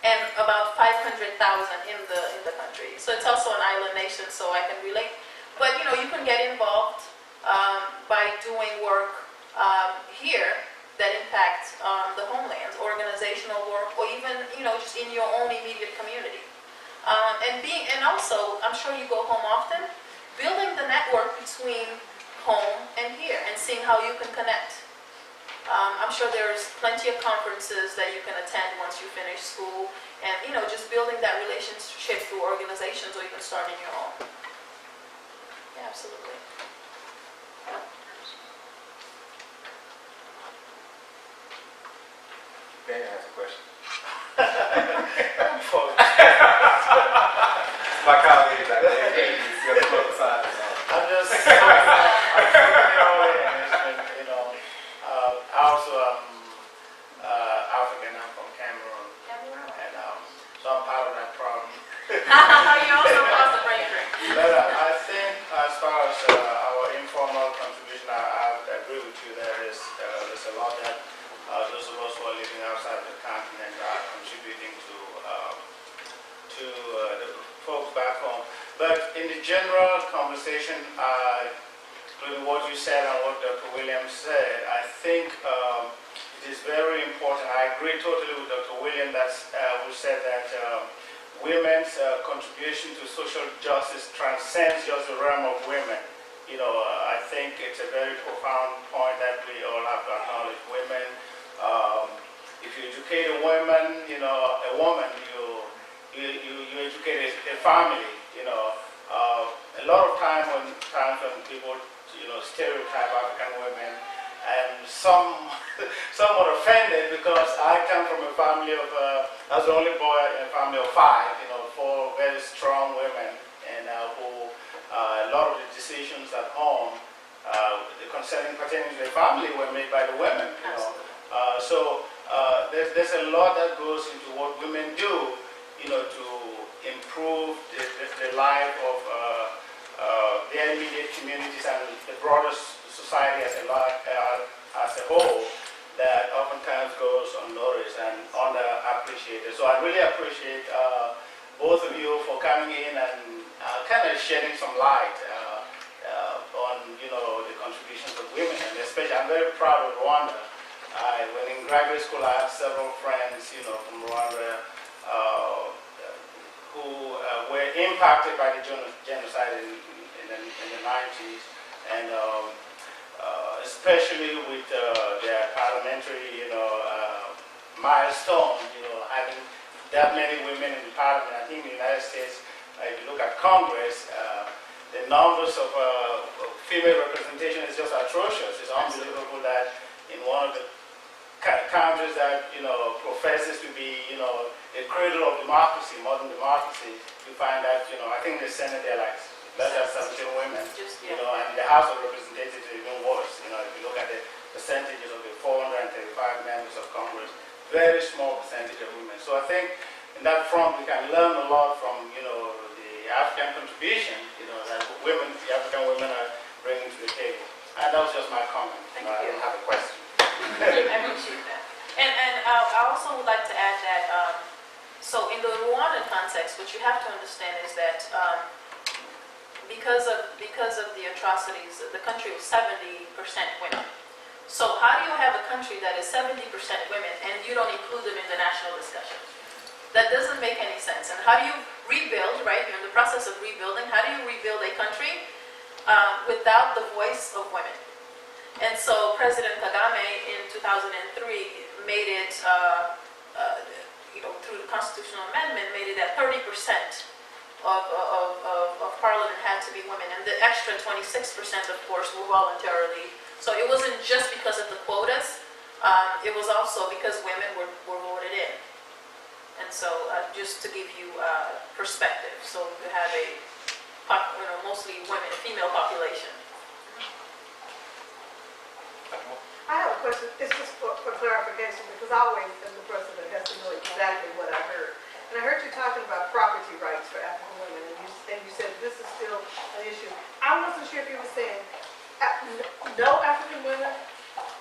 and about 500,000 in the country. So it's also an island nation, so I can relate. But you know, you can get involved by doing work here that impacts the homelands, organizational work, or even just in your own immediate community. And also, I'm sure you go home often, building the network between home and here, and seeing how you can connect. I'm sure there's plenty of conferences that you can attend once you finish school, and just building that relationship through organizations, or even starting your own. Yeah, absolutely. Daniel has a question. My colleague back there, he's got the book beside him. I'm just, I also am African. I'm from Cameroon, and so I'm part of that problem. You also caused the brain drain. But I think as far as our informal contribution, I agree with you. There's a lot that those of us who are living outside the continent are contributing to the folks back home. But in the general conversation, including what you said and what Dr. Williams said, I think it is very important. I agree totally with Dr. Williams who said that women's contribution to social justice transcends just the realm of women. I think it's a very profound point that we all have to acknowledge. Women, if you educate a woman, a woman, you educate a family. A lot of times when people, stereotype African women, and some somewhat offended because I come from a family of, I was the only boy in a family of 5, 4 very strong women, and who a lot of the decisions at home pertaining to the family were made by the women. So there's a lot that goes into what women do, to improve the life of their immediate communities and the broader society as a whole, that oftentimes goes unnoticed and underappreciated. So I really appreciate both of you for coming in and kind of shedding some light on the contributions of women, and especially I'm very proud of Rwanda. When in graduate school, I had several friends from Rwanda who were impacted by the genocide in the 90s, and especially with their parliamentary milestone, having that many women in parliament. I think in the United States, if you look at Congress, the numbers of female representation is just atrocious. It's unbelievable that in one of the countries that professes to be a cradle of democracy, modern democracy, you find that I think the Senate there like less than 17 women, and the House of Representatives is even worse. If you look at the percentages of the 435 members of Congress, very small percentage of women. So I think in that front we can learn a lot from the African contribution that the African women are bringing to the table. And that was just my comment. Thank I you. don't have a question. I appreciate that. And I also would like to add that, so in the Rwandan context, what you have to understand is that because of the atrocities, the country was 70% women. So how do you have a country that is 70% women and you don't include them in the national discussion? That doesn't make any sense. And how do you rebuild, right? You're in the process of rebuilding. How do you rebuild a country without the voice of women? And so President Kagame in 2003 made it, through the constitutional amendment, made it that 30% of parliament had to be women. And the extra 26%, of course, were voluntarily. So it wasn't just because of the quotas. It was also because women were voted in. And so just to give you perspective, so you have a mostly women, female population. I have a question. It's just for clarification, because I always am the person that has to know exactly what I heard. And I heard you talking about property rights for African women, and you said this is still an issue. I wasn't sure if you were saying no African women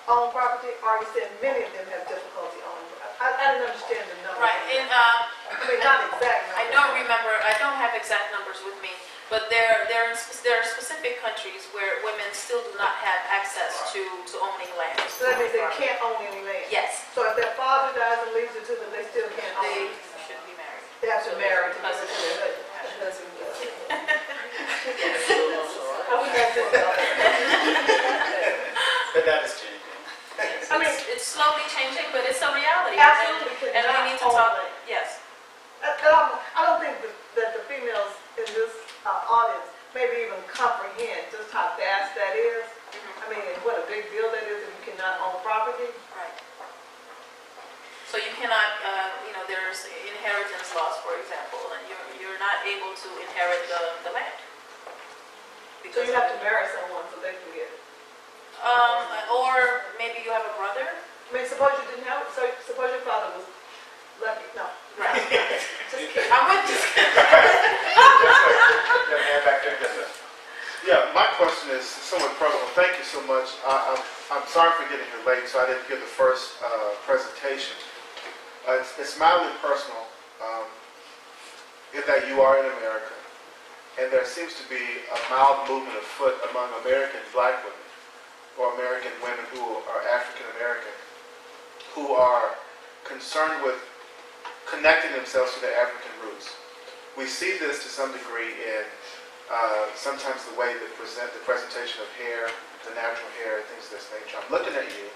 own property, or you said many of them have difficulty owning. I didn't understand the number. Right. And I mean, not exact numbers. I don't remember. I don't have exact numbers with me. But there are specific countries where women still do not have access to owning land. So that means they can't own any land? Yes. So if their father dies and leaves it to them, they still can't own They it? should be married. They have to marry to Husband. get it. I would have to But that is changing. I mean, it's slowly changing, but it's a reality. absolutely. And we need to own talk. land. Yes. I don't think that the females in this audience maybe even comprehend just how vast that is. I mean, and what a big deal that is if you cannot own property. Right. So you cannot, there's inheritance laws, for example, and you're not able to inherit the land. So you have to marry someone so they can get it. Or maybe you have a brother. I mean, suppose you didn't have it. So suppose your father was lucky. No. Right. Just kidding. I'm with you. Yeah, my question is somewhat personal. Thank you so much. I'm sorry for getting here late, so I didn't get the first presentation. It's mildly personal in that you are in America, and there seems to be a mild movement afoot among American black women or American women who are African American, who are concerned with connecting themselves to their African roots. we see this to some degree in sometimes the way they present the presentation of hair, the natural hair, and things of this nature. I'm looking at you,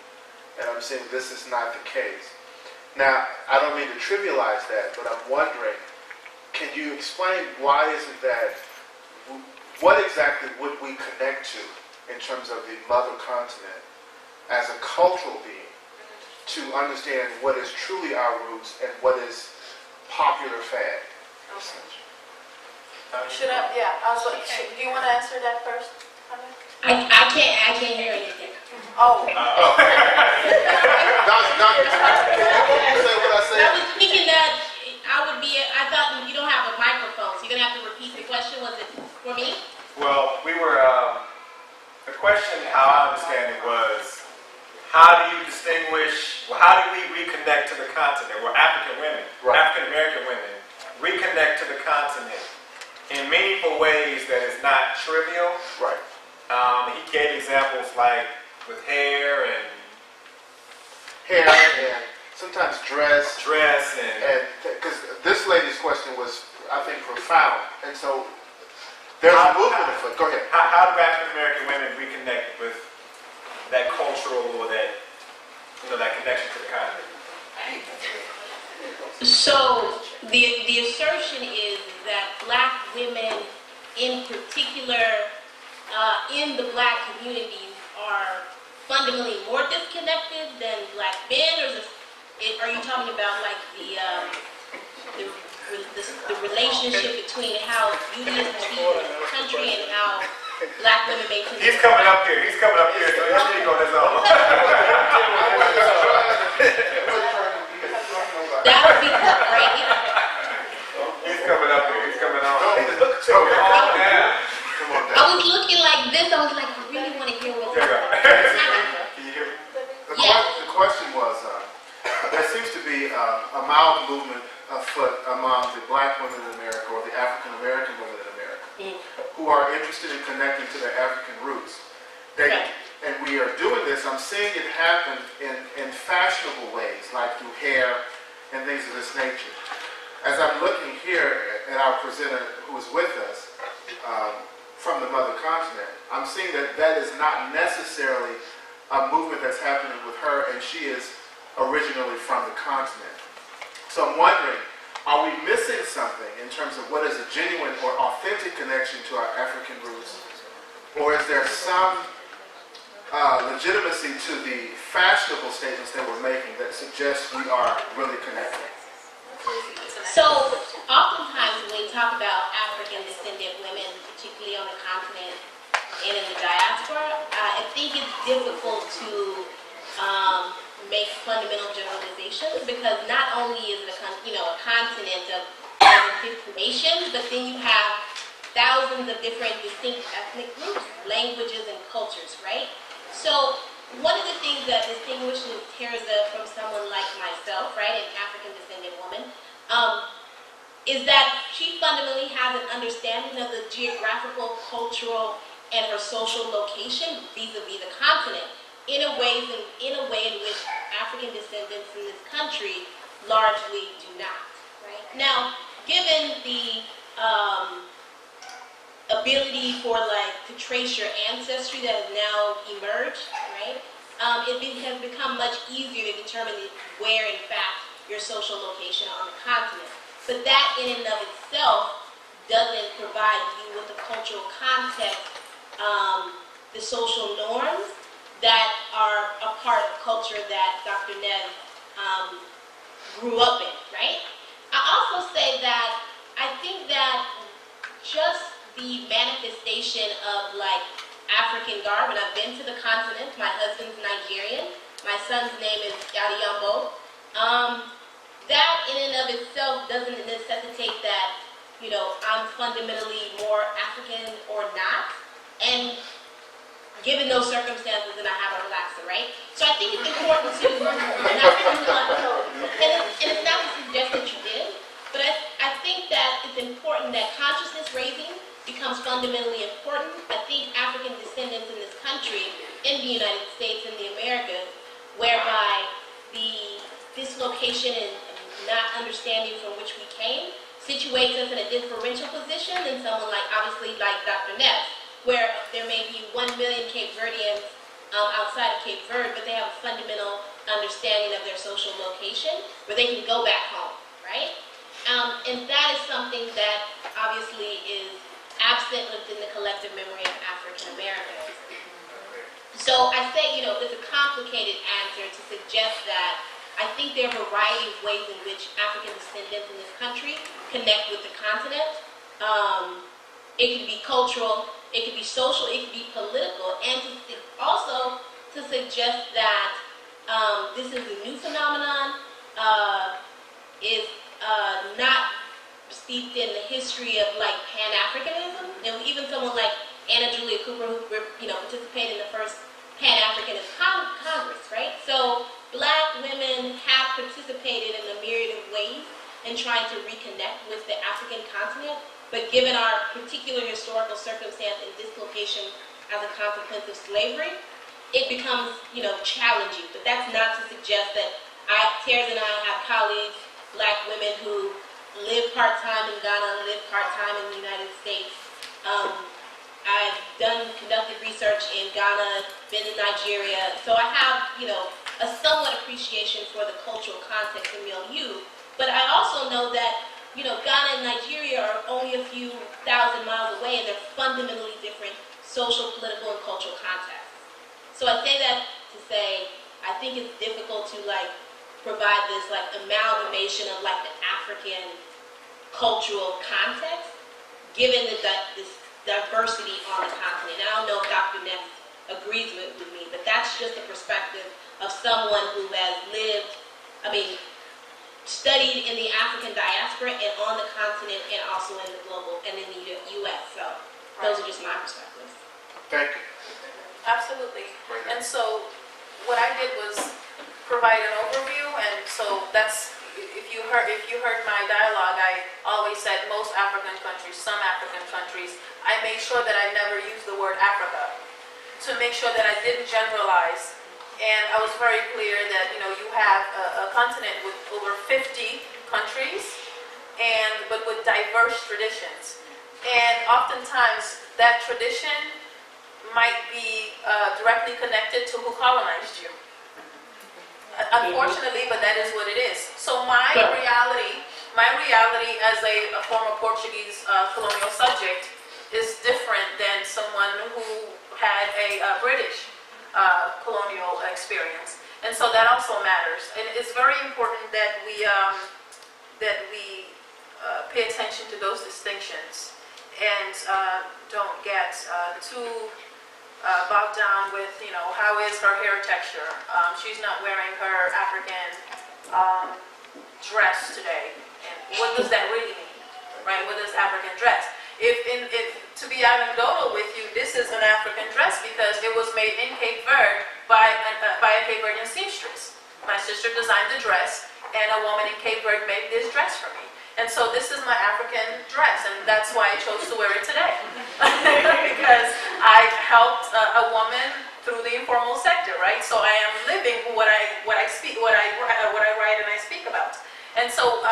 and I'm saying this is not the case. Now, I don't mean to trivialize that, but I'm wondering, can you explain why isn't that, what exactly would we connect to in terms of the mother continent as a cultural being to understand what is truly our roots and what is popular fad? Should I, yeah, I was like, do you want to answer that first? I can't hear anything. Oh. Can you say what I said? I was thinking that I thought you don't have a microphone, so you're gonna have to repeat the question. Was it for me? Well, the question, how I understand it, was how do you distinguish, how do we reconnect to the continent, where African women, Right. African American women, reconnect to the continent in meaningful ways that is not trivial. Right. He gave examples like with hair and Hair and sometimes dress. and Because this lady's question was, I think, profound. And so there's a movement afoot. Go ahead. how do African American women reconnect with that cultural or that, that connection to the continent? So the assertion is that black women, in particular, in the black communities, are fundamentally more disconnected than black men, or are you talking about like the relationship between how beauty is treated in the country and how black women may treat? He's coming up here, so he'll speak on his own. That would be great. He's coming up here, he's coming on. Come on I down. was looking like this. I was like, I really want to hear what's There you go. happening. Can you hear me? The question was, there seems to be a mild movement afoot among the black women in America or the African American women in America who are interested in connecting to their African roots. Right. And we are doing this, I'm seeing it happen in fashionable ways, like through hair and things of this nature. As I'm looking here at our presenter who is with us from the mother continent, I'm seeing that is not necessarily a movement that's happening with her, and she is originally from the continent. So I'm wondering, are we missing something in terms of what is a genuine or authentic connection to our African roots? Or is there some legitimacy to the fashionable statements that we're making that suggest we are really connected? So, oftentimes when we talk about African descendant women, particularly on the continent and in the diaspora, I think it's difficult to make fundamental generalizations because not only is it a continent of different nations, but then you have thousands of different distinct ethnic groups, languages, and cultures, right? So one of the things that distinguishes Teresa from someone like myself, right, an African descendant woman, is that she fundamentally has an understanding of the geographical, cultural, and her social location vis-a-vis the continent in a way in which African descendants in this country largely do not, right? Now, given the ability to trace your ancestry that has now emerged, right? It has become much easier to determine where, in fact, your social location on the continent. But that in and of itself doesn't provide you with the cultural context, the social norms that are a part of culture that Dr. Nev grew up in, right? I also say that I think that just the manifestation of African garb, and I've been to the continent, my husband's Nigerian, my son's name is Yadiyambo, that in and of itself doesn't necessitate that, I'm fundamentally more African or not, and given those circumstances, then I have a relaxer, right? So I think it's important to, and it's not to suggest that you did, but I think that it's important that consciousness raising becomes fundamentally important. I think African descendants in this country, in the United States and the Americas, whereby the dislocation and not understanding from which we came situates us in a differential position than someone like, obviously, like Dr. Neff, where there may be 1 million Cape Verdeans outside of Cape Verde, but they have a fundamental understanding of their social location where they can go back home, right? And that is something that obviously is absent within the collective memory of African Americans. So I say, there's a complicated answer to suggest that I think there are a variety of ways in which African descendants in this country connect with the continent. It could be cultural, it could be social, it could be political, and also to suggest that this is a new phenomenon, is not steeped in the history of like Pan-Africanism. And even someone like Anna Julia Cooper, who participated in the first Pan-Africanist Congress, right? So Black women have participated in a myriad of ways in trying to reconnect with the African continent, but given our particular historical circumstance and dislocation as a consequence of slavery, it becomes, challenging. But that's not to suggest that Terrence and I have colleagues, Black women who live part-time in Ghana, live part-time in the United States. I've conducted research in Ghana, been in Nigeria, so I have, a somewhat appreciation for the cultural context of milieu. But I also know that, Ghana and Nigeria are only a few thousand miles away, and they're fundamentally different social, political, and cultural contexts. So I say that to say, I think it's difficult to provide this amalgamation of the African cultural context, given this diversity on the continent. I don't know if Dr. Neff agrees with me, but that's just the perspective of someone who has studied in the African diaspora and on the continent and also in the global and in the U.S. So those are just my perspectives. Thank you. Absolutely. And so what I did was provide an overview, and so that's, if you heard my dialogue, I always said most African countries, some African countries. I made sure that I never used the word Africa to make sure that I didn't generalize. And I was very clear that, you have a continent with over 50 countries, but with diverse traditions. And oftentimes that tradition might be directly connected to who colonized you. Unfortunately, but that is what it is. So my reality as a former Portuguese colonial subject is different than someone who had a British colonial experience. And so that also matters. And it's very important that we pay attention to those distinctions and don't get too bogged down with, how is her hair texture? She's not wearing her African dress today. And what does that really mean, right? What is African dress? If to be anecdotal with you, this is an African dress because it was made in Cape Verde by a Cape Verdean seamstress. My sister designed the dress, and a woman in Cape Verde made this dress for me. And so this is my African dress, and that's why I chose to wear it today. Because I helped a woman through the informal sector, right? So I am living what I write and I speak about. And so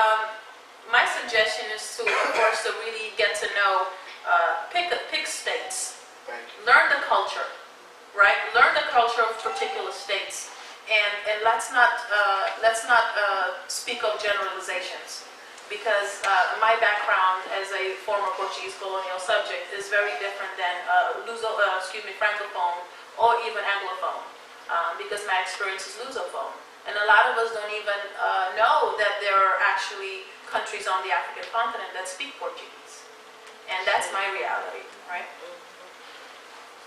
my suggestion is to, of course, to really get to know, pick states, learn the culture, right? Learn the culture of particular states, and let's not speak of generalizations. Because my background as a former Portuguese colonial subject is very different than Francophone or even Anglophone, because my experience is Lusophone. And a lot of us don't even know that there are actually countries on the African continent that speak Portuguese. And that's my reality, right?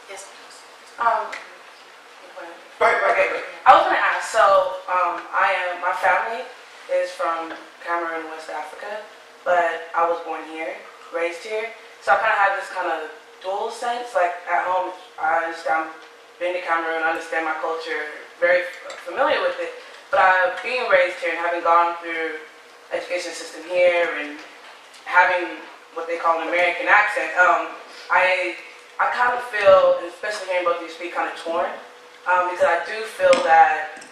Yes. Okay. I was going to ask, so my family is from Cameroon, West Africa, but I was born here, raised here, so I kind of have this kind of dual sense. Like at home, I understand, being to Cameroon, I understand my culture, very familiar with it, but being raised here and having gone through education system here and having what they call an American accent, I kind of feel, especially hearing both of you speak, kind of torn, because I do feel that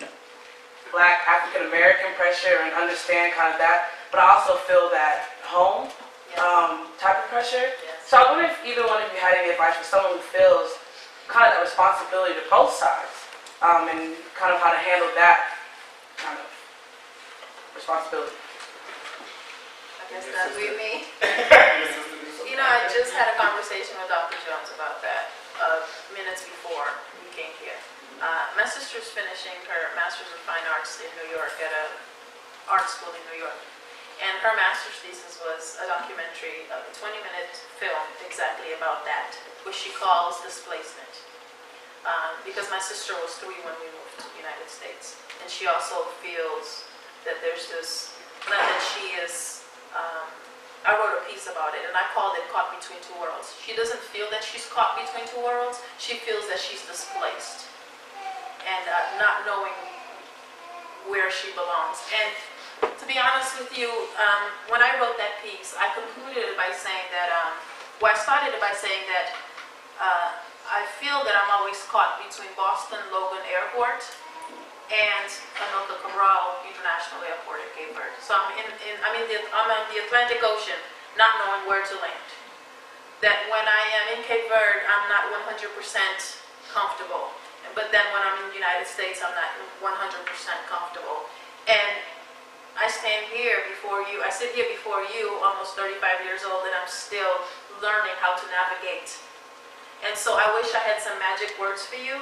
Black African American pressure and understand kind of that, but I also feel that home type of pressure. Yes. So I wonder if either one of you had any advice for someone who feels kind of that responsibility to both sides, and kind of how to handle that kind of responsibility. I guess that would be me. You know, I just had a conversation with Dr. Jones about that minutes before we came here. My sister's finishing her Master's of Fine Arts in New York at an art school in New York. And her master's thesis was a documentary, a 20-minute film exactly about that, which she calls Displacement. Because my sister was 3 when we moved to the United States. And she also feels that there's this, that she is, I wrote a piece about it, and I called it Caught Between Two Worlds. She doesn't feel that she's caught between two worlds. She feels that she's displaced and not knowing where she belongs. And to be honest with you, when I wrote that piece, I concluded it by saying that, I started it by saying that I feel that I'm always caught between Boston Logan Airport and Anoka Cabral International Airport in Cape Verde. So I'm on the Atlantic Ocean, not knowing where to land. That when I am in Cape Verde, I'm not 100% comfortable. But then when I'm in the United States, I'm not 100% comfortable. And I stand here before you, I sit here before you, almost 35 years old, and I'm still learning how to navigate. And so I wish I had some magic words for you,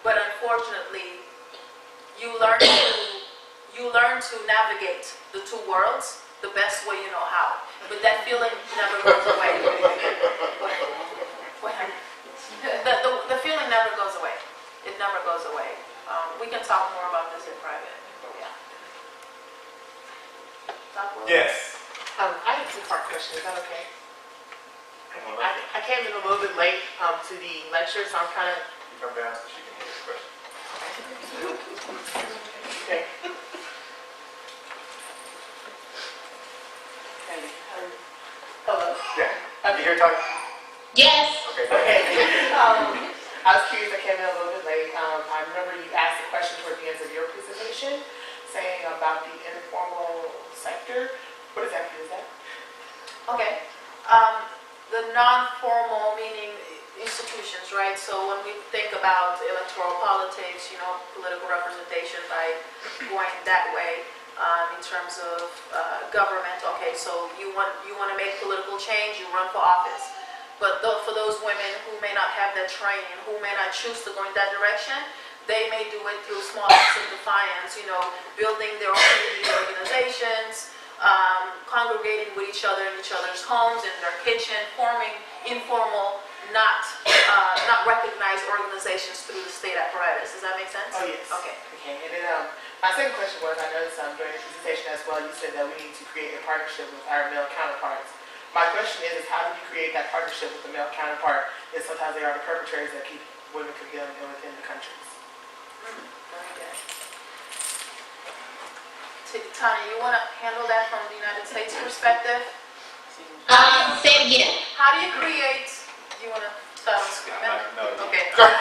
but unfortunately, you learn to navigate the two worlds the best way you know how. But that feeling never goes away. The feeling never goes away. It never goes away. We can talk more about this in private. Yes. I have a two-part question. Is that okay? I came in a little bit late to the lecture, so I'm kind of... You come down so she can hear the question. Okay. Hello. Yeah. You hear talking? Yes. Okay. Go ahead. Okay. I was curious. I came in a little bit late. I remember you asked a question toward the end of your presentation, saying about the informal sector. What exactly is that? Okay. The non-formal meaning institutions, right? So when we think about electoral politics, political representation by going that way in terms of government. Okay, so you want to make political change, you run for office. But for those women who may not have that training, who may not choose to go in that direction, they may do it through small acts of defiance, building their own community organizations, congregating with each other in each other's homes, in their kitchen, forming informal, not recognized organizations through the state apparatus. Does that make sense? Oh, yes. Okay. Okay. And then my second question was, I noticed during the presentation as well, you said that we need to create a partnership with our male counterparts. My question is how do you create that partnership with the male counterpart if sometimes they are the perpetrators that keep women from getting within the countries? Very good. Tanya, you want to handle that from the United States perspective? Say it again. How do you create, you want to start on screen? No. Okay. I'll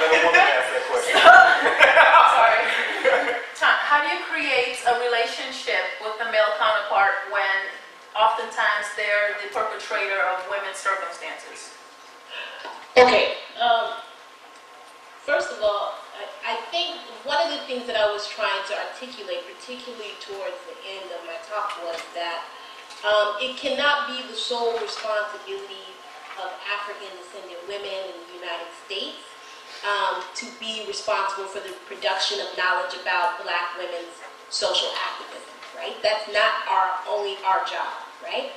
let a woman ask that question. Sorry. How do you create a relationship with the male counterpart when oftentimes they're the perpetrator of women's circumstances? Okay. First of all, I think one of the things that I was trying to articulate, particularly towards the end of my talk, was that it cannot be the sole responsibility of African-descended women in the United States to be responsible for the production of knowledge about Black women's social activism, right? That's not only our job, right?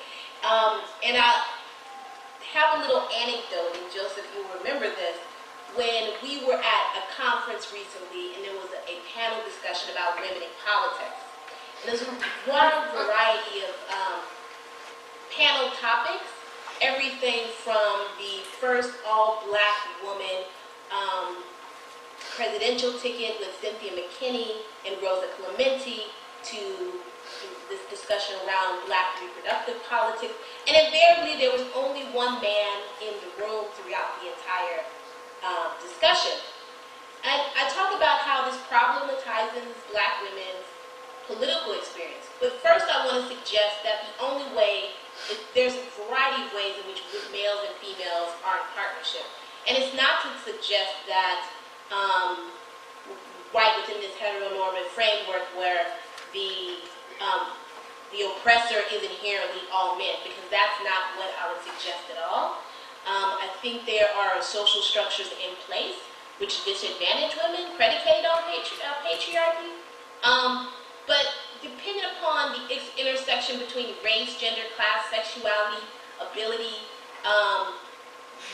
And I have a little anecdote, and Joseph, you'll remember this. When we were at a conference recently, and there was a panel discussion about women in politics. And there's one variety of panel topics, everything from the first all-Black woman presidential ticket with Cynthia McKinney and Rosa Clemente to this discussion around Black reproductive politics. And invariably, there was only one man in the room throughout the entire discussion. And I talk about how this problematizes Black women's political experience. But first I want to suggest that the only way, there's a variety of ways in which males and females are in partnership. And it's not to suggest that right within this heteronormative framework where the oppressor is inherently all men, because that's not what I would suggest at all. I think there are social structures in place which disadvantage women, predicated on patriarchy. But depending upon the intersection between race, gender, class, sexuality, ability,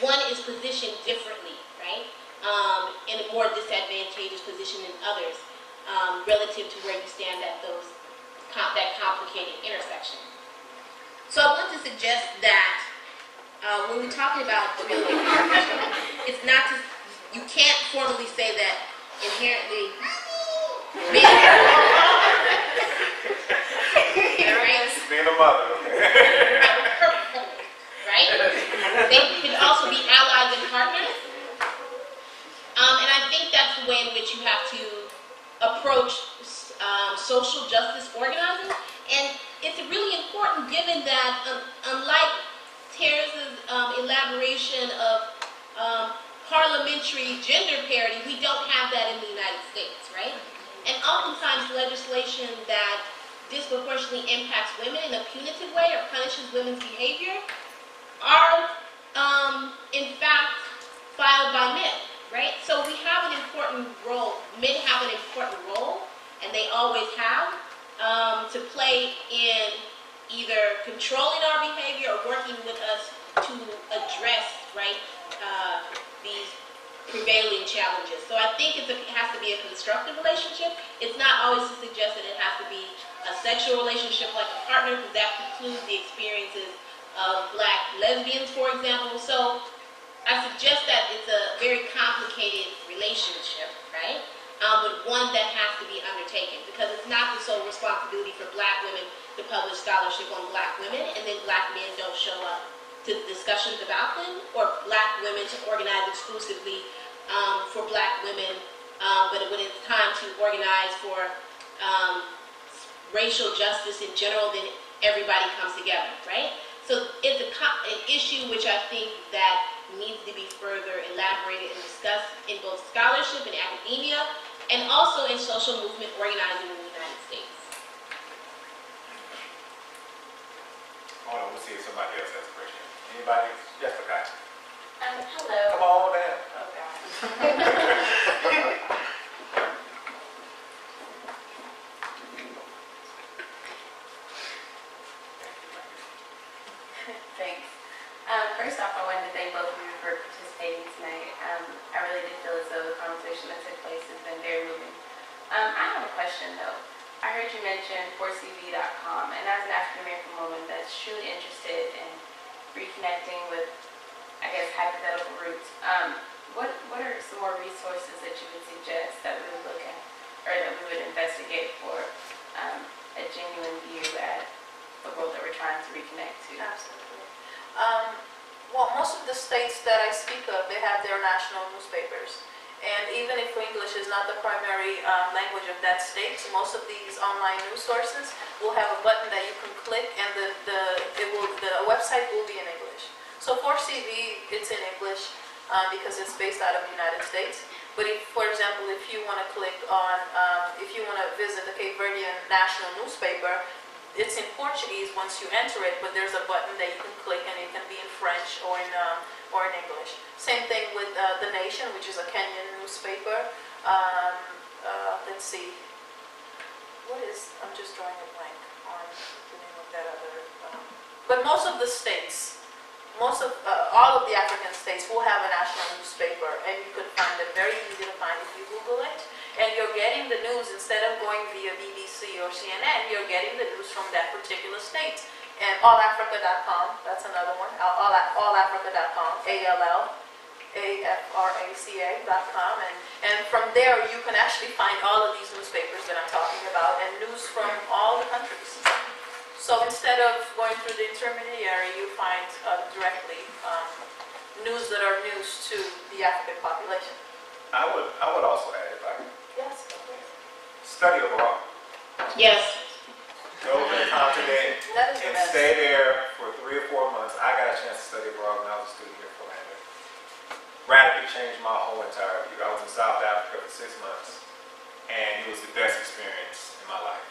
one is positioned differently, right? In a more disadvantageous position than others, relative to where you stand at that complicated intersection. So I want to suggest that when we're talking about ability, it's not to, you can't formally say that inherently men, right? Being a mother. Right? They can also be allies and partners. And I think that's the way in which you have to approach social justice organizing. And it's really important given that unlike Tara's elaboration of parliamentary gender parity, we don't have that in the United States, right? And oftentimes legislation that disproportionately impacts women in a punitive way or punishes women's behavior are, in fact, filed by men, right? So we have an important role. Men have an important role, and they always have, to play in either controlling our behavior or working with us to address, right, these prevailing challenges. So I think it has to be a constructive relationship. It's not always to suggest that it has to be a sexual relationship like a partner, because that precludes the experiences of Black lesbians, for example. So I suggest that it's a very complicated relationship, right? But one that has to be undertaken, because it's not the sole responsibility for Black women to publish scholarship on Black women, and then Black men don't show up to discussions about them, or Black women to organize exclusively for Black women, but when it's time to organize for racial justice in general, then everybody comes together, right? So it's an issue which I think that needs to be further elaborated and discussed in both scholarship and academia, and also in social movement organizing in the United States. Hold on, we'll see if somebody else has a question. Anybody? Jessica. Hello. Come on down. Oh, God. Thanks. First off, I wanted to thank both of you for participating tonight. I really did feel as though the conversation that took place has been very moving. I have a question, though. I heard you mention 4CV.com, and as an African-American woman that's truly interested in reconnecting with, I guess, hypothetical roots, what are some more resources that you would suggest that we would look at, or that we would investigate for a genuine view at the world that we're trying to reconnect to? Absolutely. Well, most of the states that I speak of, they have their national newspapers. And even if English is not the primary language of that state, most of these online news sources will have a button that you can click, and the website will be in English. So 4CV, it's in English because it's based out of the United States. But if, for example, if you want to click on, if you want to visit the Cape Verdean national newspaper, it's in Portuguese once you enter it, but there's a button that you can click, and it can be in French or in English. Same thing with The Nation, which is a Kenyan newspaper. Let's see. I'm just drawing a blank on the name of that other. But most of the states, all of the African states will have a national newspaper, and you can find it very easy to find if you Google it. And you're getting the news, instead of going via BBC or CNN, you're getting the news from that particular state. And allafrica.com, that's another one, allafrica.com, ALLAFRACA.com. And from there, you can actually find all of these newspapers that I'm talking about, and news from all the countries. So instead of going through the intermediary, you find directly news that are news to the African population. I would also add, if I could, Yes, of course. study abroad. Yes. Go to the continent That is the and best. stay there for 3 or 4 months. I got a chance to study abroad when I was a student here for Orlando. Radically changed my whole entire view. I was in South Africa for 6 months, and it was the best experience in my life.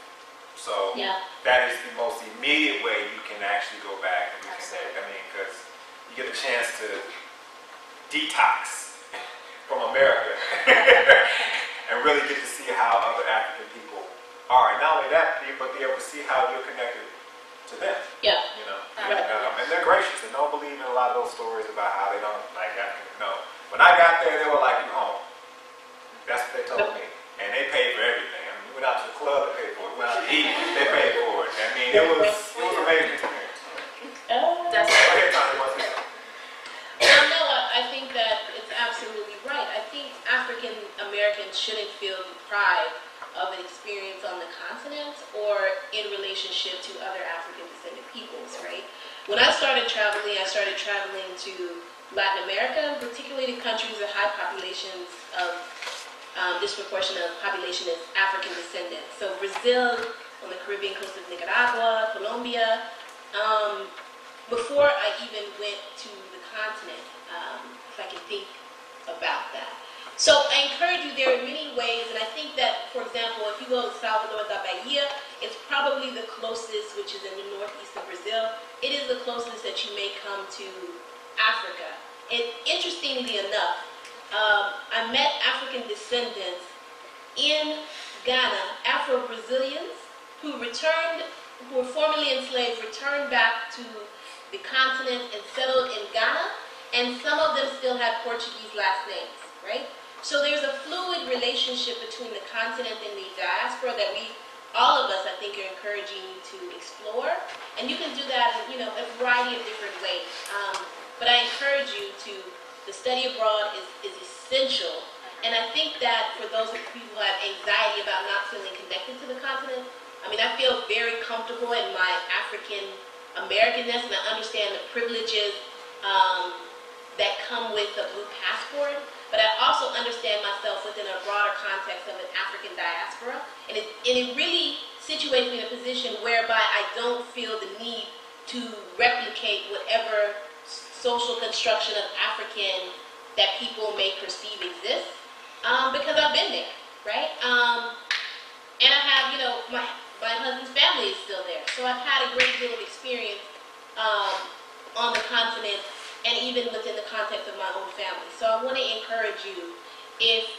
So Yeah. that is the most immediate way you can actually go back and reconnect. I mean, because you get a chance to detox from America and really get to see how other African people are. And not only that, but be able to see how you're connected to them. Yeah. You know, Right. and they're gracious and don't believe in a lot of those stories about how they don't like African. No, when I got there, they were like, "You home." That's what they told me, and they paid for everything. I mean, we went out to the club, they paid for it. We went out to eat, they paid for it. I mean, it was an amazing experience. Oh. That's Go ahead, Tommy, what's it? Well, no, I think that it's absolutely right. I think African Americans shouldn't feel deprived of an experience on the continent or in relationship to other African descended peoples, right? When I started traveling to Latin America, particularly the countries with high populations of disproportionate population is African descendants. So Brazil, on the Caribbean coast of Nicaragua, Colombia. Before I even went to the continent, if I can think about that. So I encourage you, there are many ways, and I think that, for example, if you go to Salvador da Bahia, it's probably the closest, which is in the northeast of Brazil. It is the closest that you may come to Africa. And interestingly enough, I met African descendants in Ghana, Afro-Brazilians, who were formerly enslaved, returned back to the continent and settled in Ghana, and some of them still have Portuguese last names, right? So there's a fluid relationship between the continent and the diaspora that all of us, I think, are encouraging you to explore, and you can do that in, a variety of different ways. But I encourage you the study abroad is essential, and I think that for those people who have anxiety about not feeling connected to the continent, I mean, I feel very comfortable in my African Americanness, and I understand the privileges that come with a blue passport, but I also understand myself within a broader context of an African diaspora, and it really situates me in a position whereby I don't feel the need to replicate whatever social construction of African that people may perceive exists, because I've been there, right? And I have, my husband's family is still there, so I've had a great deal of experience on the continent and even within the context of my own family. So I want to encourage you, if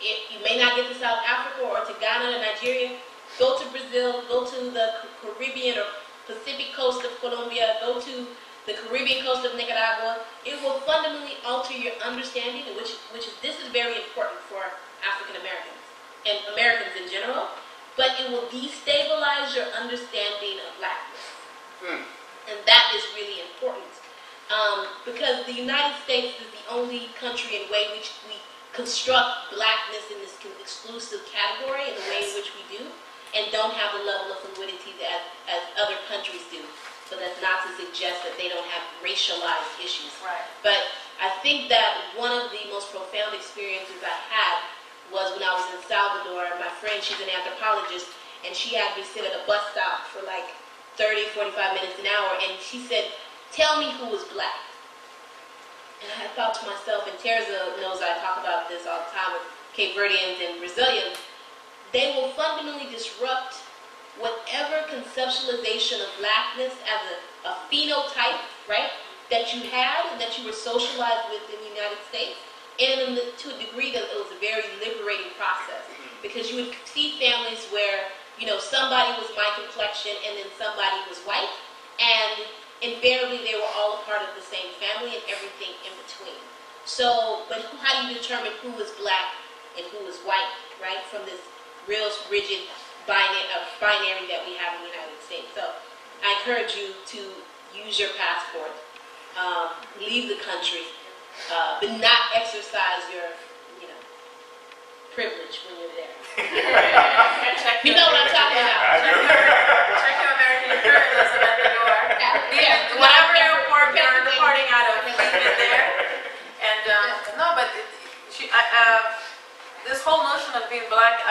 you may not get to South Africa or to Ghana or Nigeria, go to Brazil, go to the Caribbean or Pacific coast of Colombia, go to the Caribbean coast of Nicaragua. It will fundamentally alter your understanding, this is very important for African Americans and Americans in general, but it will destabilize your understanding of blackness. And that is really important. Because the United States is the only country in way which we construct blackness in this exclusive category in the way in which we do, and don't have the level of fluidity that as other countries do. So that's not to suggest that they don't have racialized issues. Right. But I think that one of the most profound experiences I had was when I was in Salvador. My friend, she's an anthropologist, and she had me sit at a bus stop for like 30, 45 minutes, an hour, and she said, "Tell me who was black." And I thought to myself, and Terza knows I talk about this all the time with Cape Verdeans and Brazilians, they will fundamentally disrupt whatever conceptualization of blackness as a phenotype, right, that you had and that you were socialized with in the United States, and to a degree that it was a very liberating process, because you would see families where, somebody was my complexion and then somebody was white, and invariably they were all a part of the same family and everything in between. So, but how do you determine who is black and who is white, right, from this real rigid binary that we have in the United States? So I encourage you to use your passport, leave the country, but not exercise your, privilege when you're there. You know what I'm talking about. Check your American imperialism at the door. Yeah. Whatever airport you're departing out of, leave it there. And no, but this whole notion of being black,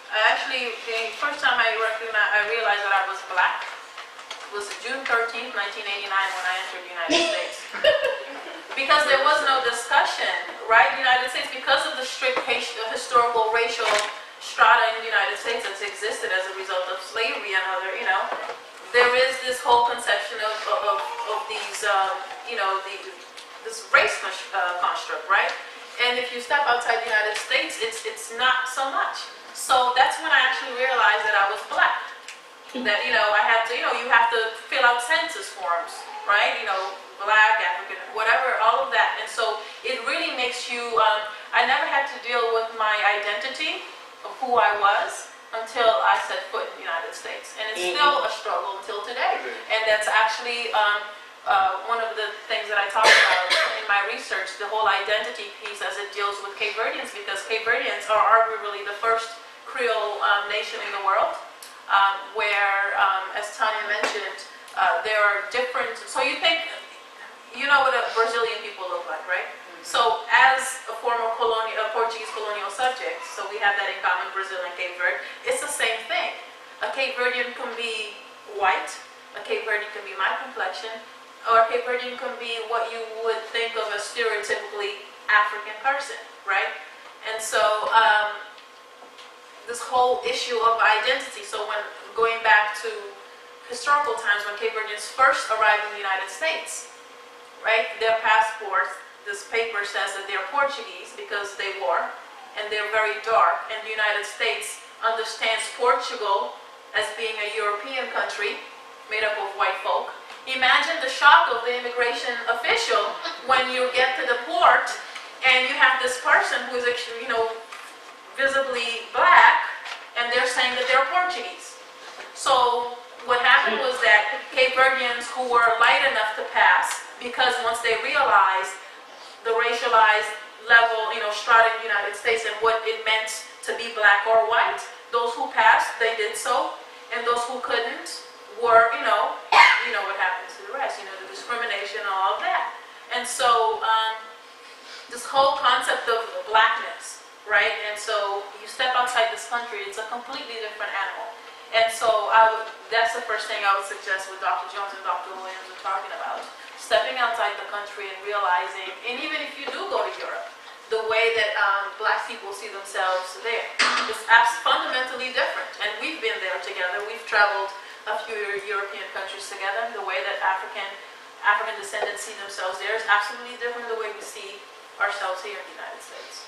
The first time I realized that I was black was June 13th, 1989, when I entered the United States. Because there was no discussion, right? The United States, because of the strict historical racial strata in the United States that's existed as a result of slavery and other, there is this whole conception of these, this race construct, right? And if you step outside the United States, it's not so much. So that's when I actually realized that I was black. That, I had to, you have to fill out census forms, right? Black, African, whatever, all of that. And so it really makes you, I never had to deal with my identity of who I was until I set foot in the United States. And it's still a struggle until today. And that's actually one of the things that I talk about in my research, the whole identity piece as it deals with Cape Verdeans, because Cape Verdeans are arguably the first Creole nation in the world, where, as Tanya mentioned, there are different, so you think, you know what Brazilian people look like, right? So as a former Portuguese colonial subject, so we have that in common, Brazil and Cape Verde, it's the same thing. A Cape Verdean can be white, a Cape Verdean can be my complexion, or a Cape Verdean can be what you would think of as stereotypically African person, right? And so this whole issue of identity, so when going back to historical times when Cape Verdeans first arrived in the United States, right, their passports, this paper says that they're Portuguese because they were, and they're very dark, and the United States understands Portugal as being a European country made up of white folk. Imagine the shock of the immigration official when you get to the port and you have this person who is actually, visibly black, and they're saying that they're Portuguese. So what happened was that Cape Verdeans who were light enough to pass, because once they realized the racialized level, strata in the United States and what it meant to be black or white, those who passed, they did so, and those who couldn't were, what happens to the rest, the discrimination and all of that. And so this whole concept of blackness, right? And so you step outside this country, it's a completely different animal. And so that's the first thing I would suggest what Dr. Jones and Dr. Williams are talking about. Stepping outside the country and realizing, and even if you do go to Europe, the way that black people see themselves there is fundamentally different. And we've been there together. We've traveled a few European countries together. The way that African descendants see themselves there is absolutely different than the way we see ourselves here in the United States.